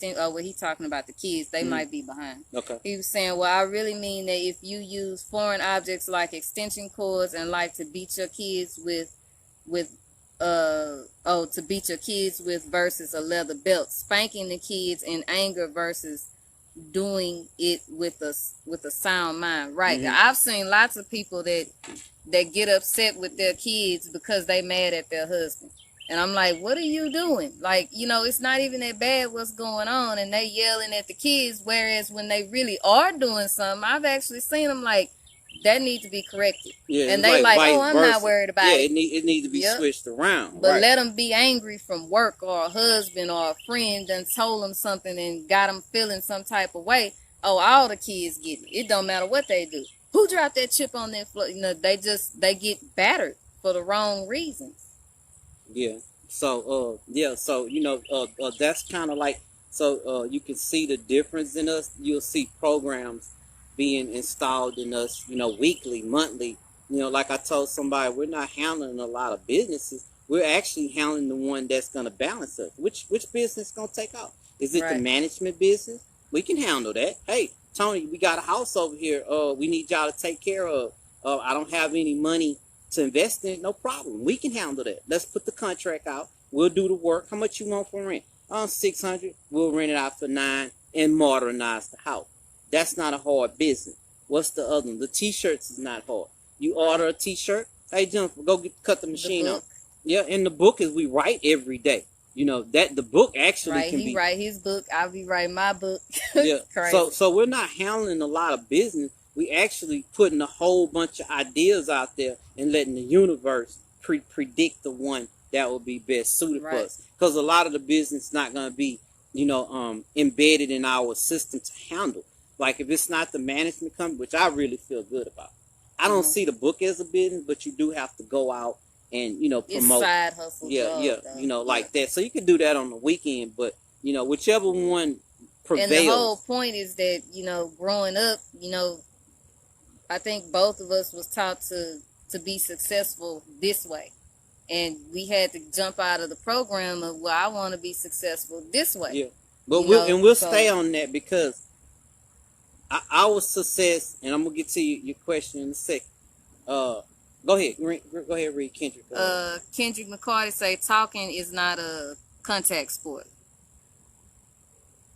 talking about the kids, they might be behind. Okay. He was saying, well, I really mean that if you use foreign objects like extension cords and like to beat your kids with versus a leather belt, spanking the kids in anger versus doing it with a sound mind. Right. I've seen lots of people that get upset with their kids because they mad at their husband. And I'm like, what are you doing? Like, it's not even that bad what's going on, and they yelling at the kids, whereas when they really are doing something, I've actually seen them like, that needs to be corrected. Yeah, and they like, oh, I'm not worried about it. Yeah, it needs to be switched around. But let them be angry from work or a husband or a friend done told them something and got them feeling some type of way. Oh, all the kids get it. It don't matter what they do. Who dropped that chip on their floor? They get battered for the wrong reasons. Yeah. So so that's kind of like, so you can see the difference in us. You'll see programs being installed in us, weekly, monthly. Like I told somebody, we're not handling a lot of businesses. We're actually handling the one that's going to balance us. Which business going to take off? Is it the Right. management business? We can handle that. Hey, Tony, we got a house over here. We need y'all to take care of. I don't have any money to invest in. No problem. We can handle that. Let's put the contract out. We'll do the work. How much you want for rent? 600. We'll rent it out for 9 and modernize the house. That's not a hard business. What's the other one? The t-shirts is not hard. You order a t-shirt. Hey, Jennifer, go cut the machine off. Yeah, and the book is we write every day. That the book actually right. can He be. write his book. I'll be writing my book. Yeah. Crazy. So we're not handling a lot of business. We actually putting a whole bunch of ideas out there and letting the universe predict the one that will be best suited for us. Because a lot of the business not going to be, embedded in our system to handle. Like if it's not the management company, which I really feel good about. I don't see the book as a business, but you do have to go out and promote. It's side hustle. Job, like that. So you can do that on the weekend, but whichever one prevails. And the whole point is that growing up, I think both of us was taught to be successful this way, and we had to jump out of the program of, well, I want to be successful this way. Yeah, but we'll stay on that because our success, and I'm gonna get to your question in a second. Go ahead, read Kendrick. Kendrick McCarty say talking is not a contact sport.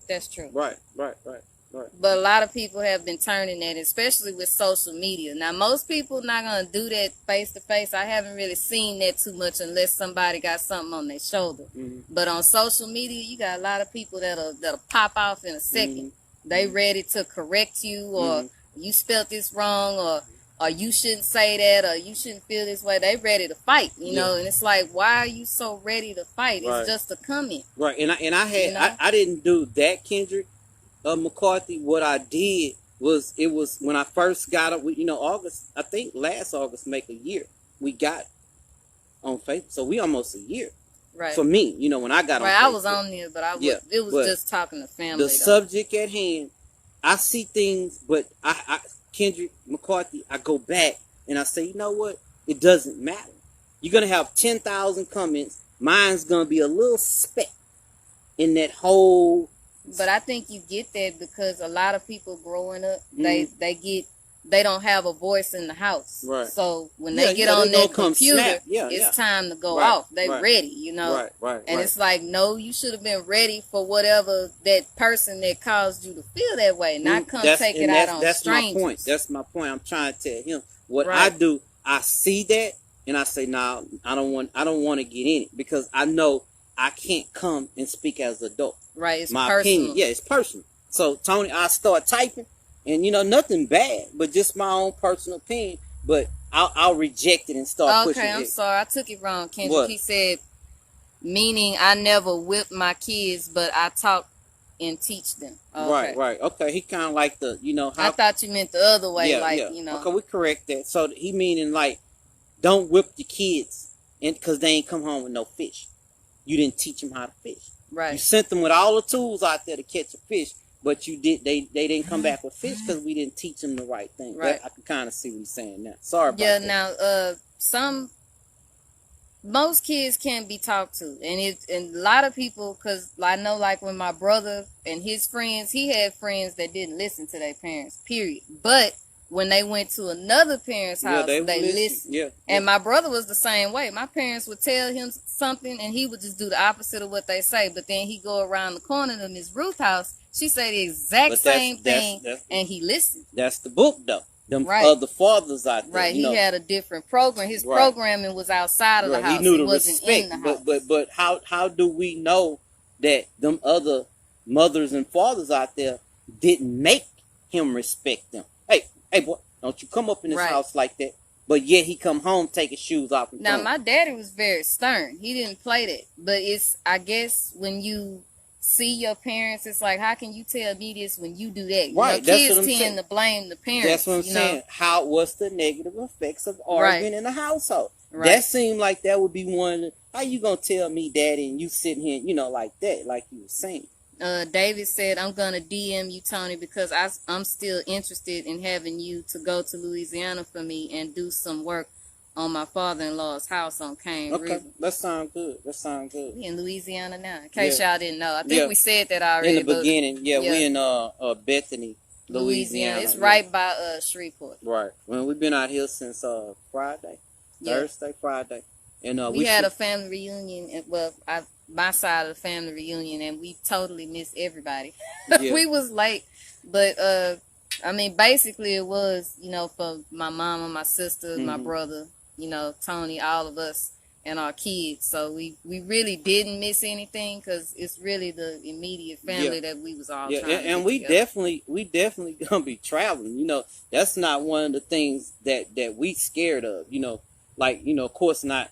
That's true. Right. But a lot of people have been turning that, especially with social media. Now, most people not gonna do that face to face. I haven't really seen that too much unless somebody got something on their shoulder. Mm-hmm. But on social media, you got a lot of people that'll pop off in a second. Mm-hmm. They ready to correct you, or you spelled this wrong, or you shouldn't say that, or you shouldn't feel this way. They ready to fight, know. And it's like, why are you so ready to fight? It's just a comment. Right. And I didn't do that, Kendrick. McCarthy, what I did was, it was when I first got up, August, I think last August make a year, we got on Facebook. So we almost a year. Right. For me, when I got on Facebook. I was on there, but it was just talking to family. The subject at hand, I see things, but I Kendrick McCarthy, I go back and I say, you know what? It doesn't matter. You're going to have 10,000 comments. Mine's going to be a little speck in that whole. But I think you get that because a lot of people growing up, they don't have a voice in the house. Right. So when they get on their computer, it's time to go off. They ready, Right. And it's like, no, you should have been ready for whatever that person that caused you to feel that way, not take it out on strangers. My point. That's my point. I'm trying to tell him what I do. I see that and I say, nah, I don't want to get in it because I know I can't come and speak as an adult. Right, it's my personal. opinion. Yeah, it's personal. So Tony, I start typing, and nothing bad, but just my own personal opinion. But I'll reject it and start pushing it. Okay, I'm sorry, I took it wrong, Kendrick. What? He said, meaning I never whip my kids, but I talk and teach them. Okay. Right. Okay, he kind of like the how. I thought you meant the other way, Yeah. Okay, we correct that. So he meaning like, don't whip your kids, and because they ain't come home with no fish. You didn't teach them how to fish. Right. You sent them with all the tools out there to catch a fish, but they didn't come back with fish because we didn't teach them the right thing. Right. I can kind of see what he's saying now. Sorry about that. Yeah. Now, most kids can't be talked to, and a lot of people, because I know, like when my brother and his friends, he had friends that didn't listen to their parents. Period. But when they went to another parent's house, they listened. Yeah. And my brother was the same way. My parents would tell him something, and he would just do the opposite of what they say. But then he go around the corner to Miss Ruth's house. She say the exact same thing, and he listened. That's the book, though. Them other fathers out there. Right. He had a different program. His programming was outside of the house. He knew the wasn't respect. In the house. But how do we know that them other mothers and fathers out there didn't make him respect them? Hey, boy, don't you come up in this house like that. But yet he come home, take his shoes off. And now, my daddy was very stern. He didn't play that. But I guess, when you see your parents, it's like, how can you tell me this when you do that? Right. Kids tend to blame the parents. That's what I'm saying. What's the negative effects of arguing in the household? Right. That seemed like that would be one. How you gonna tell me, Daddy, and you sitting here, like that, like you were saying? David said, I'm going to DM you, Tony, because I'm still interested in having you to go to Louisiana for me and do some work on my father-in-law's house on Cane River. Okay, that sounds good. We in Louisiana now, in case y'all didn't know. I think we said that already. In the beginning, we in Bethany, Louisiana. It's right by Shreveport. Right. Well, we've been out here since Thursday, Friday. And we had a family reunion. Well, my side of the family reunion, and we totally missed everybody. Yeah. We was late, but I mean, basically it was, for my mama, my sister, my brother, Tony, all of us, and our kids. So we really didn't miss anything, because it's really the immediate family that we was all trying to and we definitely gonna be traveling. That's not one of the things that we scared of. Of course not.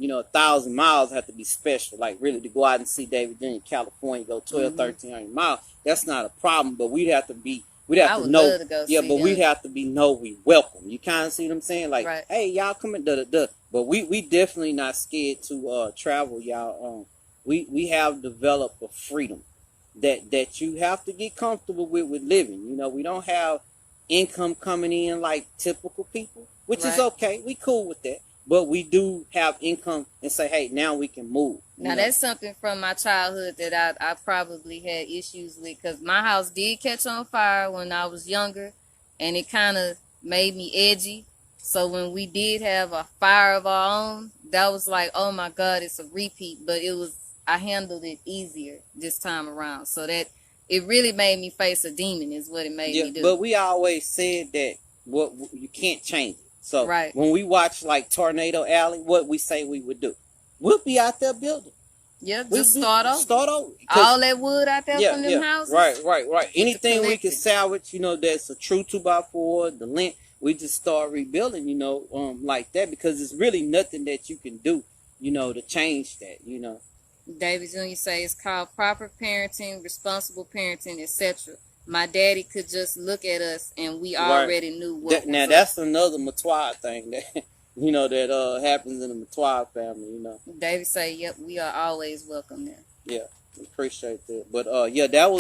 1,000 miles have to be special, like really to go out and see David Jr. California, go 1,300 miles. That's not a problem, but we'd have to know. But we'd have to know we welcome. You kind of see what I'm saying? Like, hey, y'all come in, But we definitely not scared to travel, y'all. We have developed a freedom that you have to get comfortable with living. We don't have income coming in like typical people, which is okay. We cool with that. But we do have income and say, hey, now we can move. Now, that's something from my childhood that I probably had issues with, because my house did catch on fire when I was younger, and it kind of made me edgy. So when we did have a fire of our own, that was like, oh, my God, it's a repeat. But I handled it easier this time around. So that it really made me face a demon is what it made me do. But we always said that you can't change it. So when we watch like Tornado Alley, what we say we would do, we'll be out there building. Yeah, just start over. Start over. All that wood out there from them houses. Right. Anything we can salvage, that's a true 2x4, the length, we just start rebuilding, like that, because it's really nothing that you can do, to change that, David Jr. say it's called proper parenting, responsible parenting, etc. My daddy could just look at us and we already knew what now that's another Matois thing that that happens in the Matois family, David say, yep, we are always welcome there. Yeah, appreciate that. But that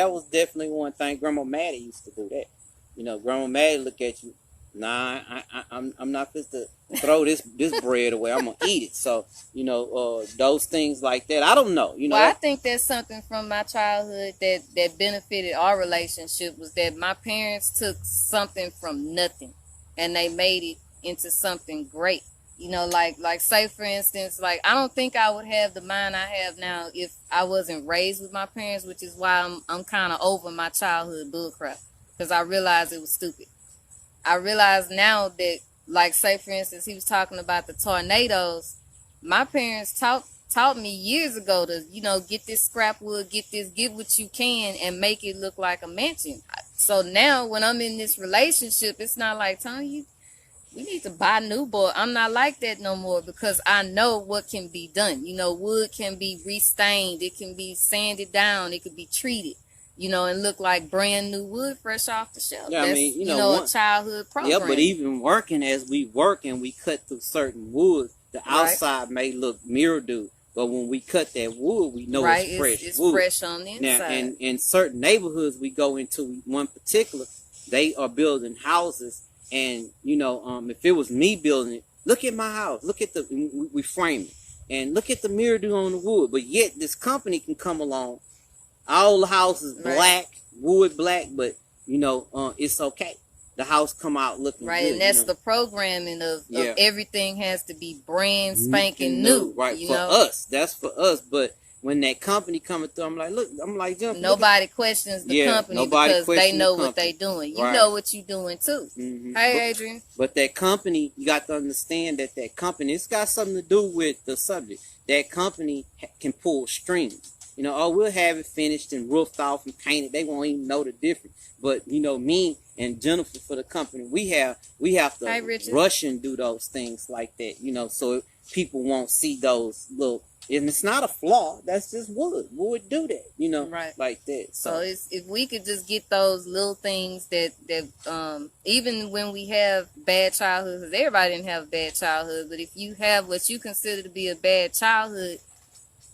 was definitely one thing. Grandma Maddie used to do that. Grandma Maddie look at you. Nah, I'm not supposed to throw this bread away. I'm gonna eat it. So those things like that. I don't know. Well, I think that's something from my childhood that benefited our relationship, was that my parents took something from nothing and they made it into something great. Like say for instance, like I don't think I would have the mind I have now if I wasn't raised with my parents, which is why I'm kind of over my childhood bullcrap, because I realized it was stupid. I realize now that, like, say, for instance, he was talking about the tornadoes. My parents taught me years ago to, get this scrap wood, get what you can and make it look like a mansion. So now when I'm in this relationship, it's not like, Tony, we need to buy new board. I'm not like that no more, because I know what can be done. Wood can be restained. It can be sanded down. It could be treated. And look like brand new wood fresh off the shelf. Yeah, that's, a childhood program. Yeah, but even working as we work and we cut through certain wood, the outside may look mildew, but when we cut that wood, we know it's fresh it's wood. Fresh on the inside. Now, and in certain neighborhoods we go into, one particular, they are building houses, and if it was me building it, look at my house, look at we frame it, and look at the mildew on the wood, but yet this company can come along. All the house is black, wood black, but it's okay. The house come out looking good. And that's the programming of everything has to be brand spanking new. Right, for us. That's for us. But when that company coming through, I'm like, look, nobody questions the company because they know what they doing. You know what you doing too. Mm-hmm. Hey, Adrian. But that company, you got to understand that company, it's got something to do with the subject. That company can pull strings. We'll have it finished and roofed off and painted. They won't even know the difference. But, me and Jennifer for the company, we have to rush and do those things like that, so people won't see those little and it's not a flaw. That's just wood. Wood do that, Right. like that. So it's, if we could just get those little things that even when we have bad childhoods, 'cause everybody didn't have a bad childhood, but if you have what you consider to be a bad childhood,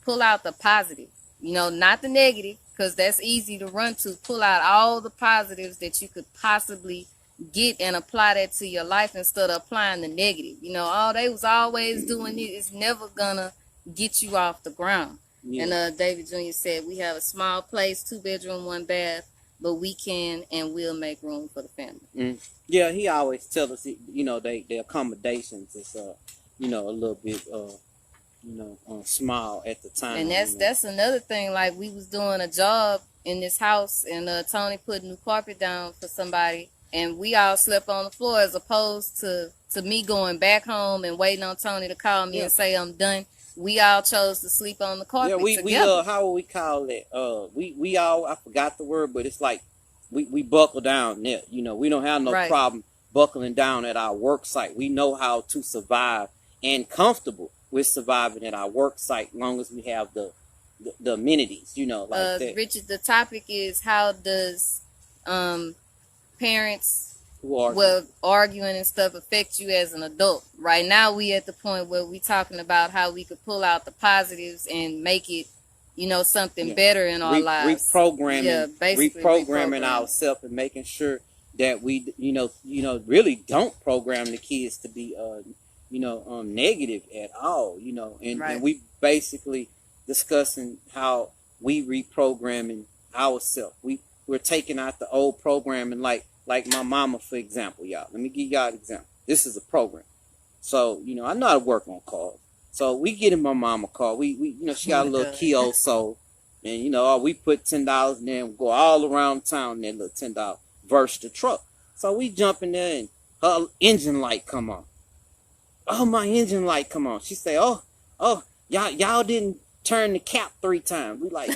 pull out the positive, not the negative, because that's easy to run to. Pull out all the positives that you could possibly get and apply that to your life instead of applying the negative. All they was always doing it is never gonna get you off the ground. Yeah. And David Jr. said, we have a small place, 2-bedroom, 1 bath, but we can and will make room for the family. Yeah, he always tell us, the accommodations is, a little bit, small at the time. And that's another thing. Like, we was doing a job in this house, and Tony put new carpet down for somebody, and we all slept on the floor, as opposed to me going back home and waiting on Tony to call me and say I'm done. We all chose to sleep on the carpet together. We how would we call it? We all, I forgot the word, but it's like we buckle down there. We don't have no problem buckling down at our work site. We know how to survive and comfortable with surviving at our work site, long as we have the amenities, like that. Richard, the topic is, how does parents arguing and stuff affect you as an adult? Right now, we at the point where we talking about how we could pull out the positives and make it, something better in our lives. Reprogramming ourselves and making sure that we, really don't program the kids to be, negative at all, and we basically discussing how we reprogramming ourselves. We're taking out the old programming, like my mama, for example, y'all. Let me give y'all an example. This is a program. So, I know how to work on cars. So we get in my mama car. We she got a little Kia Soul. And, we put $10 in there and go all around town in that little $10 verse the truck. So we jump in there and her engine light come on. Oh, my engine light come on. She say, oh, y'all didn't turn the cap 3 times. We like,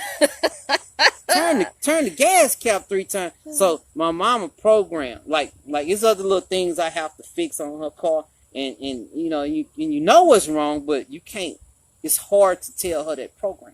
turn the gas cap 3 times. So my mama programmed like it's other little things I have to fix on her car, and you know what's wrong, but you can't. It's hard to tell her that program.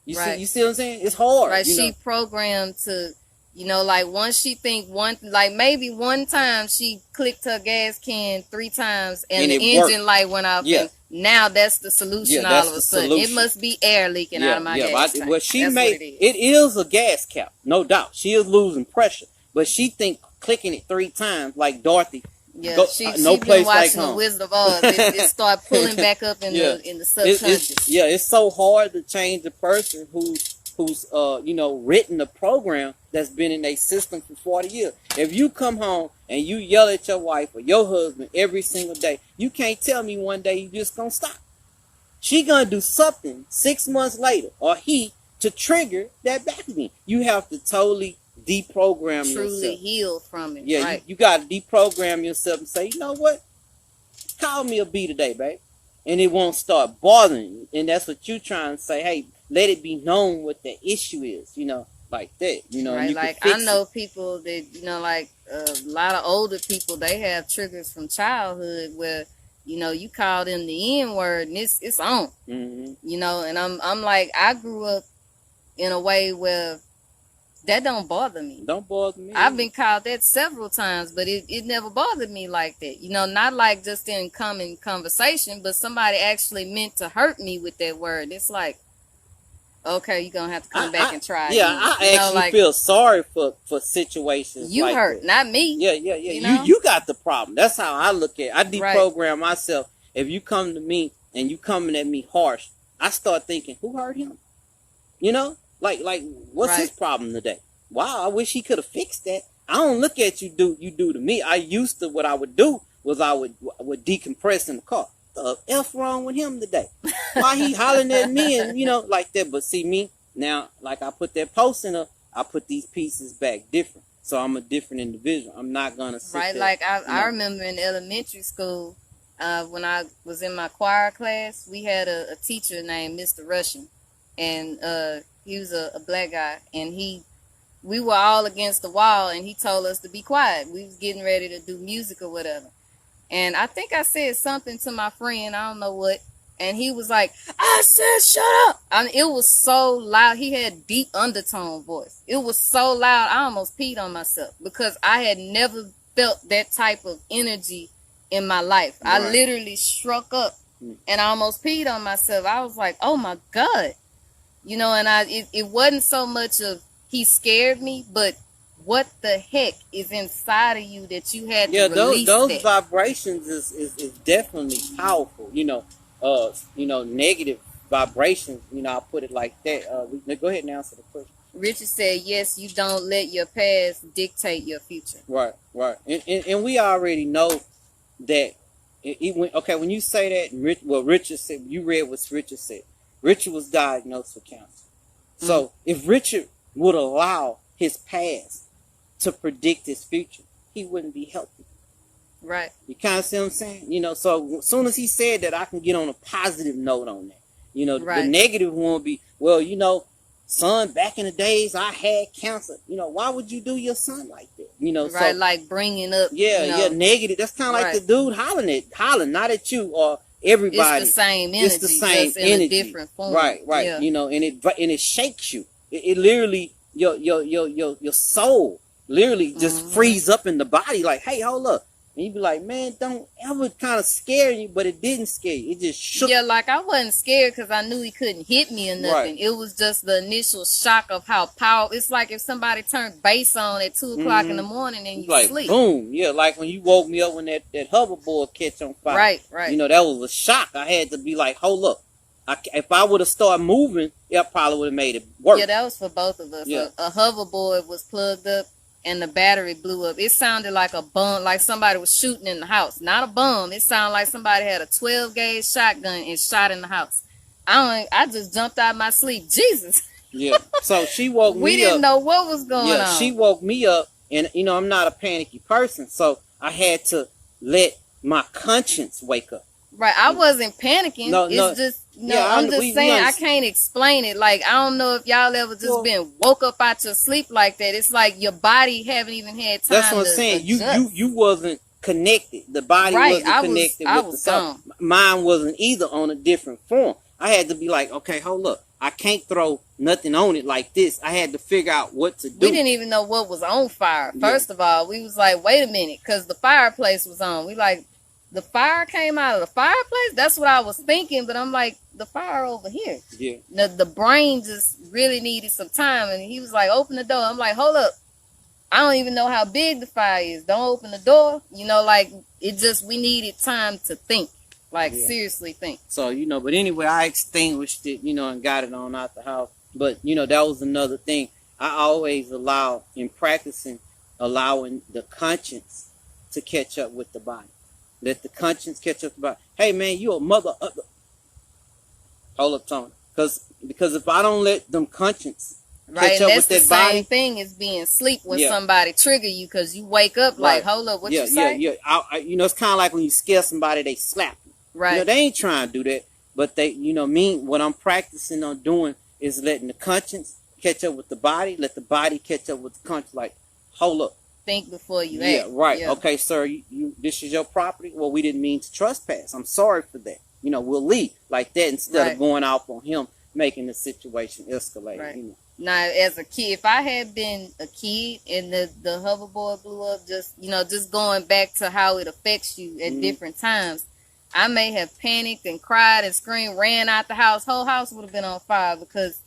You see what I'm saying? It's hard. Right. She programmed to, like, once she think maybe one time she clicked her gas can 3 times and the engine light went off. Yeah. And now that's the solution. All of a sudden, it must be air leaking out of my gas tank. Well, it is a gas cap, no doubt. She is losing pressure, but she think clicking it 3 times like Dorothy. Yeah, she been watching The Wizard of Oz. It start pulling back up in the subconscious. It's so hard to change a person who's written a program that's been in a system for 40 years. If you come home and you yell at your wife or your husband every single day, you can't tell me one day you just gonna stop. She gonna do something 6 months later, or he, to trigger that back again. You have to totally deprogram yourself. Truly heal from it. Yeah, right. you got to deprogram yourself and say, you know what? Call me a B today, babe. And it won't start bothering you. And that's what you're trying to say. Hey, let it be known what the issue is, like that. Right, like I know people that, like a lot of older people, they have triggers from childhood where, you call them the N word and it's on. Mm-hmm. And I'm like, I grew up in a way where that don't bother me. Don't bother me. I've been called that several times, but it never bothered me like that. Not like just in common conversation, but somebody actually meant to hurt me with that word. It's like, okay, you're gonna have to come back and try. Yeah, I actually feel sorry for situations. You like hurt, that. Not me. Yeah. You got the problem. That's how I look at it. I deprogram myself. If you come to me and you coming at me harsh, I start thinking, who hurt him? Like what's his problem today? Wow, I wish he could have fixed that. I don't look at you do to me. I used to, what I would do was I would decompress in the car. The F wrong with him today? Why he hollering at me and like that? But see me now, like I put that post in up, I put these pieces back different. So I'm a different individual. I'm not gonna sit there, like I remember in elementary school, when I was in my choir class, we had a teacher named Mr. Russian, and he was a black guy, and we were all against the wall, and he told us to be quiet. We was getting ready to do music or whatever. And I think I said something to my friend, I don't know what, and he was like, I said shut up. I mean, it was so loud. He had deep undertone voice. It was so loud I almost peed on myself because I had never felt that type of energy in my life. Right. I literally struck up and I almost peed on myself. I was like, oh my God. You know, and it wasn't so much of he scared me, but what the heck is inside of you that you had to release those that? vibrations is definitely powerful. Negative vibrations. I'll put it like that. Go ahead and answer the question. Richard said, yes, you don't let your past dictate your future. Right. And we already know that. When you say that, Richard said, you read what Richard said. Richard was diagnosed with cancer. So if Richard would allow his past to predict his future, he wouldn't be healthy. Right. You kind of see what I'm saying? So as soon as he said that, I can get on a positive note on that. Right. The negative one would be, son, back in the days I had cancer. Why would you do your son like that? Right, so, like bringing up. Negative. That's kind of like the dude hollering, not at you or everybody. It's the same energy. It's the same energy in a different form. Right. Yeah. And it shakes you. It literally your soul literally just frees up in the body. Like, hey, hold up. And you be like, man, don't ever kind of scare you, but it didn't scare you. It just shook. Yeah, like I wasn't scared because I knew he couldn't hit me or nothing. Right. It was just the initial shock of how powerful. It's like if somebody turned bass on at 2 o'clock in the morning and you sleep. Boom. Yeah, like when you woke me up when that hoverboard catch on fire. Right. That was a shock. I had to be like, hold up. If I would have started moving, it probably would have made it worse. Yeah, that was for both of us. Yeah. A hoverboard was plugged up and the battery blew up. It sounded like a bomb, like somebody was shooting in the house. Not a bomb. It sounded like somebody had a 12-gauge shotgun and shot in the house. I just jumped out of my sleep. Jesus. Yeah. So she woke me up. We didn't know what was going on. Yeah, she woke me up, and I'm not a panicky person, so I had to let my conscience wake up. Right. I wasn't panicking. I'm just saying I can't explain it. Like, I don't know if y'all ever just been woke up out your sleep like that. It's like your body haven't even had time. That's what I'm saying. You wasn't connected. The body wasn't connected with the soul. Mine wasn't either, on a different form. I had to be like, okay, hold up. I can't throw nothing on it like this. I had to figure out what to do. We didn't even know what was on fire. First of all, we was like, wait a minute, because the fireplace was on. We like, the fire came out of the fireplace? That's what I was thinking, but I'm like, the fire over here. Yeah. The brain just really needed some time, and he was like, open the door. I'm like, hold up. I don't even know how big the fire is. Don't open the door. We needed time to think. Like, seriously think. So, but anyway, I extinguished it, and got it on out the house. But, that was another thing. I always in practicing, allowing the conscience to catch up with the body. Let the conscience catch up about, hey man, you a mother. Hold up, Tony. Because if I don't let them conscience catch up with that body, same thing as being asleep when somebody trigger you, because you wake up like, hold up, what you say? Yeah. It's kind of like when you scare somebody, they slap you. Right. They ain't trying to do that, but they, what I'm practicing on doing is letting the conscience catch up with the body. Let the body catch up with the conscience. Like, hold up. Think before you act. Yeah, right. Yeah. Okay, sir, you this is your property. Well, we didn't mean to trespass. I'm sorry for that. We'll leave like that instead of going off on him, making the situation escalate. Right. Now, as a kid, if I had been a kid and the hoverboard blew up, just going back to how it affects you at different times, I may have panicked and cried and screamed, ran out the house. Whole house would have been on fire because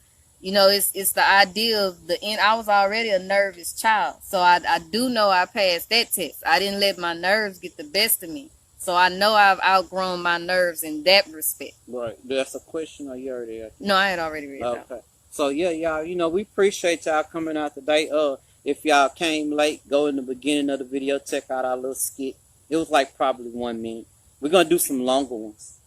it's the idea of the end. I was already a nervous child. So I do know I passed that test. I didn't let my nerves get the best of me. So I know I've outgrown my nerves in that respect. Right. That's a question, or you already asked? No, I had already read it out. Okay. So yeah, y'all, we appreciate y'all coming out today. If y'all came late, go in the beginning of the video, check out our little skit. It was like probably 1 minute. We're gonna do some longer ones.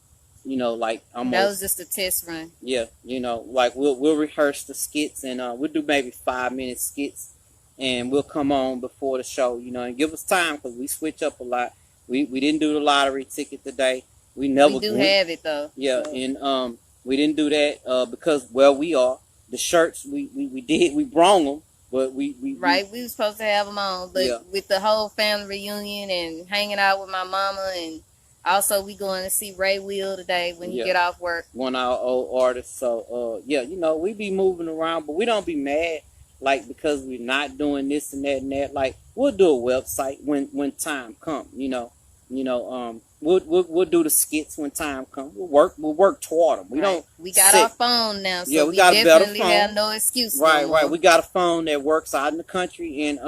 Like almost. That was just a test run. Yeah, like we'll rehearse the skits, and we'll do maybe 5-minute skits, and we'll come on before the show, and give us time because we switch up a lot. We didn't do the lottery ticket today. We never. We do have it though. Yeah, so. And we didn't do that because we are the shirts we brought them, but we were supposed to have them on, but with the whole family reunion and hanging out with my mama and Also, we going to see Ray Will today when he Yeah. get off work. One of our old artists. So yeah, you know, we be moving around, but we don't be mad like because we're not doing this and that and that. Like we'll do a website when time come. We'll do the skits when time comes. We'll work toward them. We Right. don't. We got sit. our phone now, so Yeah, we got a better definitely phone. have no excuse. Right, no right. more. We got a phone that works out in the country, and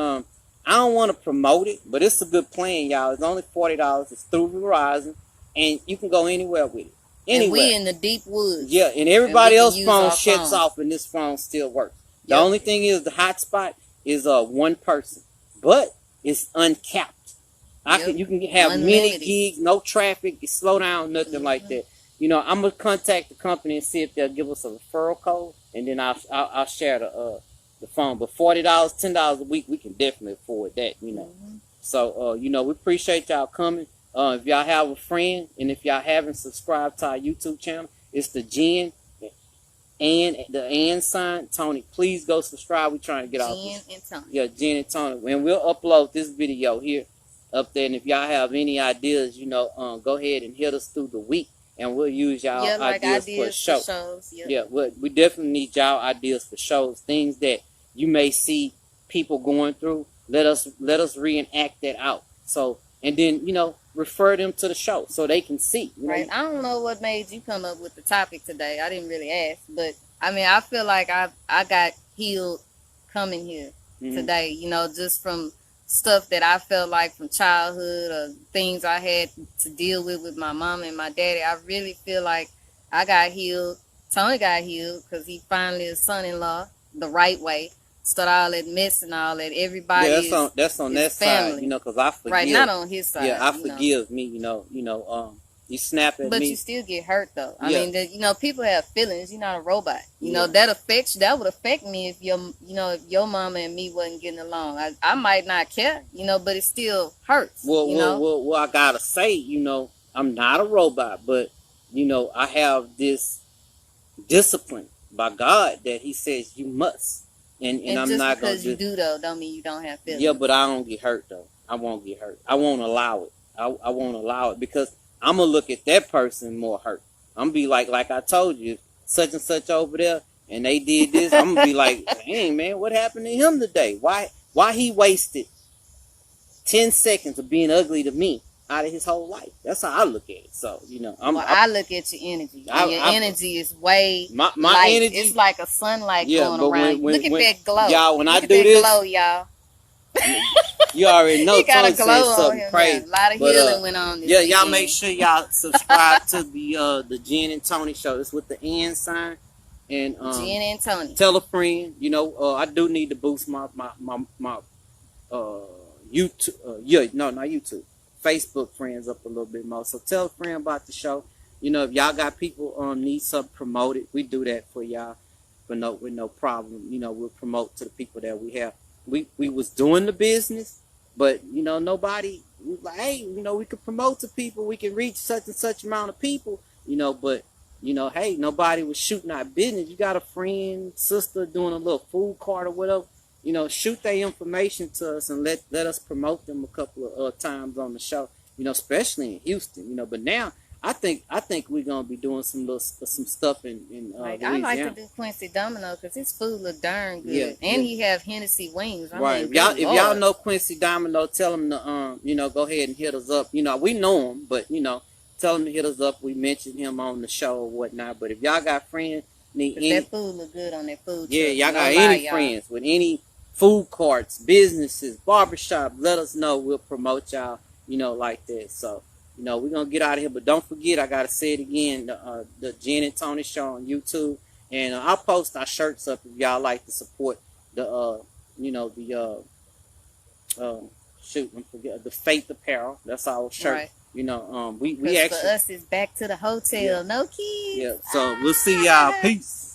I don't want to promote it, but it's a good plan, y'all. It's only $40. It's through Verizon, and you can go anywhere with it. Anywhere. And we in the deep woods. Yeah, and everybody and else's phone shuts off, and this phone still works. The only thing is the hotspot is one person, but it's uncapped. You can have many gigs, no traffic, slow down, nothing like that. You know, I'm gonna contact the company and see if they'll give us a referral code, and then I'll share the phone. But $40, $10 a week, we can definitely afford that. You know, so you know, we appreciate y'all coming. If y'all have a friend, and if y'all haven't subscribed to our YouTube channel, it's the Jen and the sign Tony. Please go subscribe. We're trying to get off. Jen and Tony. Yeah, Jen and Tony, and we'll upload this video here up there. And if y'all have any ideas, you know, go ahead and hit us through the week, and we'll use y'all ideas for shows. Yeah, we definitely need y'all ideas for shows, things that you may see people going through. Let us reenact that out. So, and then, you know, refer them to the show so they can see. You know? Right. I don't know what made you come up with the topic today. I didn't really ask, but I mean, I feel like I got healed coming here today. You know, just from stuff that I felt like from childhood or things I had to deal with my mom and my daddy. I really feel like I got healed. Tony got healed because he finally is son-in-law the right way. Start all that mess and all that. Everybody that's on that family. side, you know, because I forgive. Right, not on his side. Yeah, I forgive me, you know. You snap at me. But you still get hurt, though. I mean, you know, people have feelings. You're not a robot. You know, that affects you. That would affect me if your mama and me wasn't getting along. I might not care, you know, but it still hurts. Well, I gotta say, you know, I'm not a robot, but, you know, I have this discipline by God that He says you must. And I'm just not because gonna you do, though, don't mean you don't have feelings. Yeah, but I don't get hurt, though. I won't get hurt. I won't allow it. I won't allow it because I'm going to look at that person more hurt. I'm going to be like I told you, such and such over there, and they did this. I'm going to be like, dang, man, what happened to him today? Why he wasted 10 seconds of being ugly to me out of his whole life? That's how I look at it. So, you know. I look at your energy. Your energy is way my light. Energy. It's like a sunlight going around. Look at that glow. Y'all, when look I do that this. glow, y'all. You already know. He got Tony a glow said on something him. crazy. A lot of healing went on this y'all weekend. make sure y'all subscribe to the Jen and Tony show. It's with the N sign. And Jen and Tony. Tell a friend. You know, I do need to boost my YouTube. Not YouTube. Facebook friends up a little bit more. So tell a friend about the show. You know, if y'all got people need something promoted, we do that for y'all with no problem. You know, we'll promote to the people that we have. We was doing the business, but you know, nobody was like, hey, you know, we could promote to people, we can reach such and such amount of people, you know, but you know, hey, nobody was shooting our business. You got a friend, sister doing a little food cart or whatever, you know, shoot their information to us and let us promote them a couple of times on the show, you know, especially in Houston, you know. But now I think we're gonna be doing some stuff in like Louisiana. I like to do Quincy Domino because his food look darn good, and he have Hennessy wings. Right. If y'all know Quincy Domino, tell him to you know, go ahead and hit us up. You know, we know him, but you know, tell him to hit us up. We mentioned him on the show or whatnot. But if y'all got friends that food look good on that food. Yeah, y'all got any friends with any food carts, businesses, barbershop, let us know. We'll promote y'all. You know, like that. So. You know, we're going to get out of here. But don't forget, I got to say it again, the Jen and Tony show on YouTube. And I'll post our shirts up if y'all like to support the, you know, the, the Faith Apparel. That's our shirt. Right. You know, we actually. For us, it's back to the hotel. Yeah. No kids. Yeah, so we'll see y'all. Peace.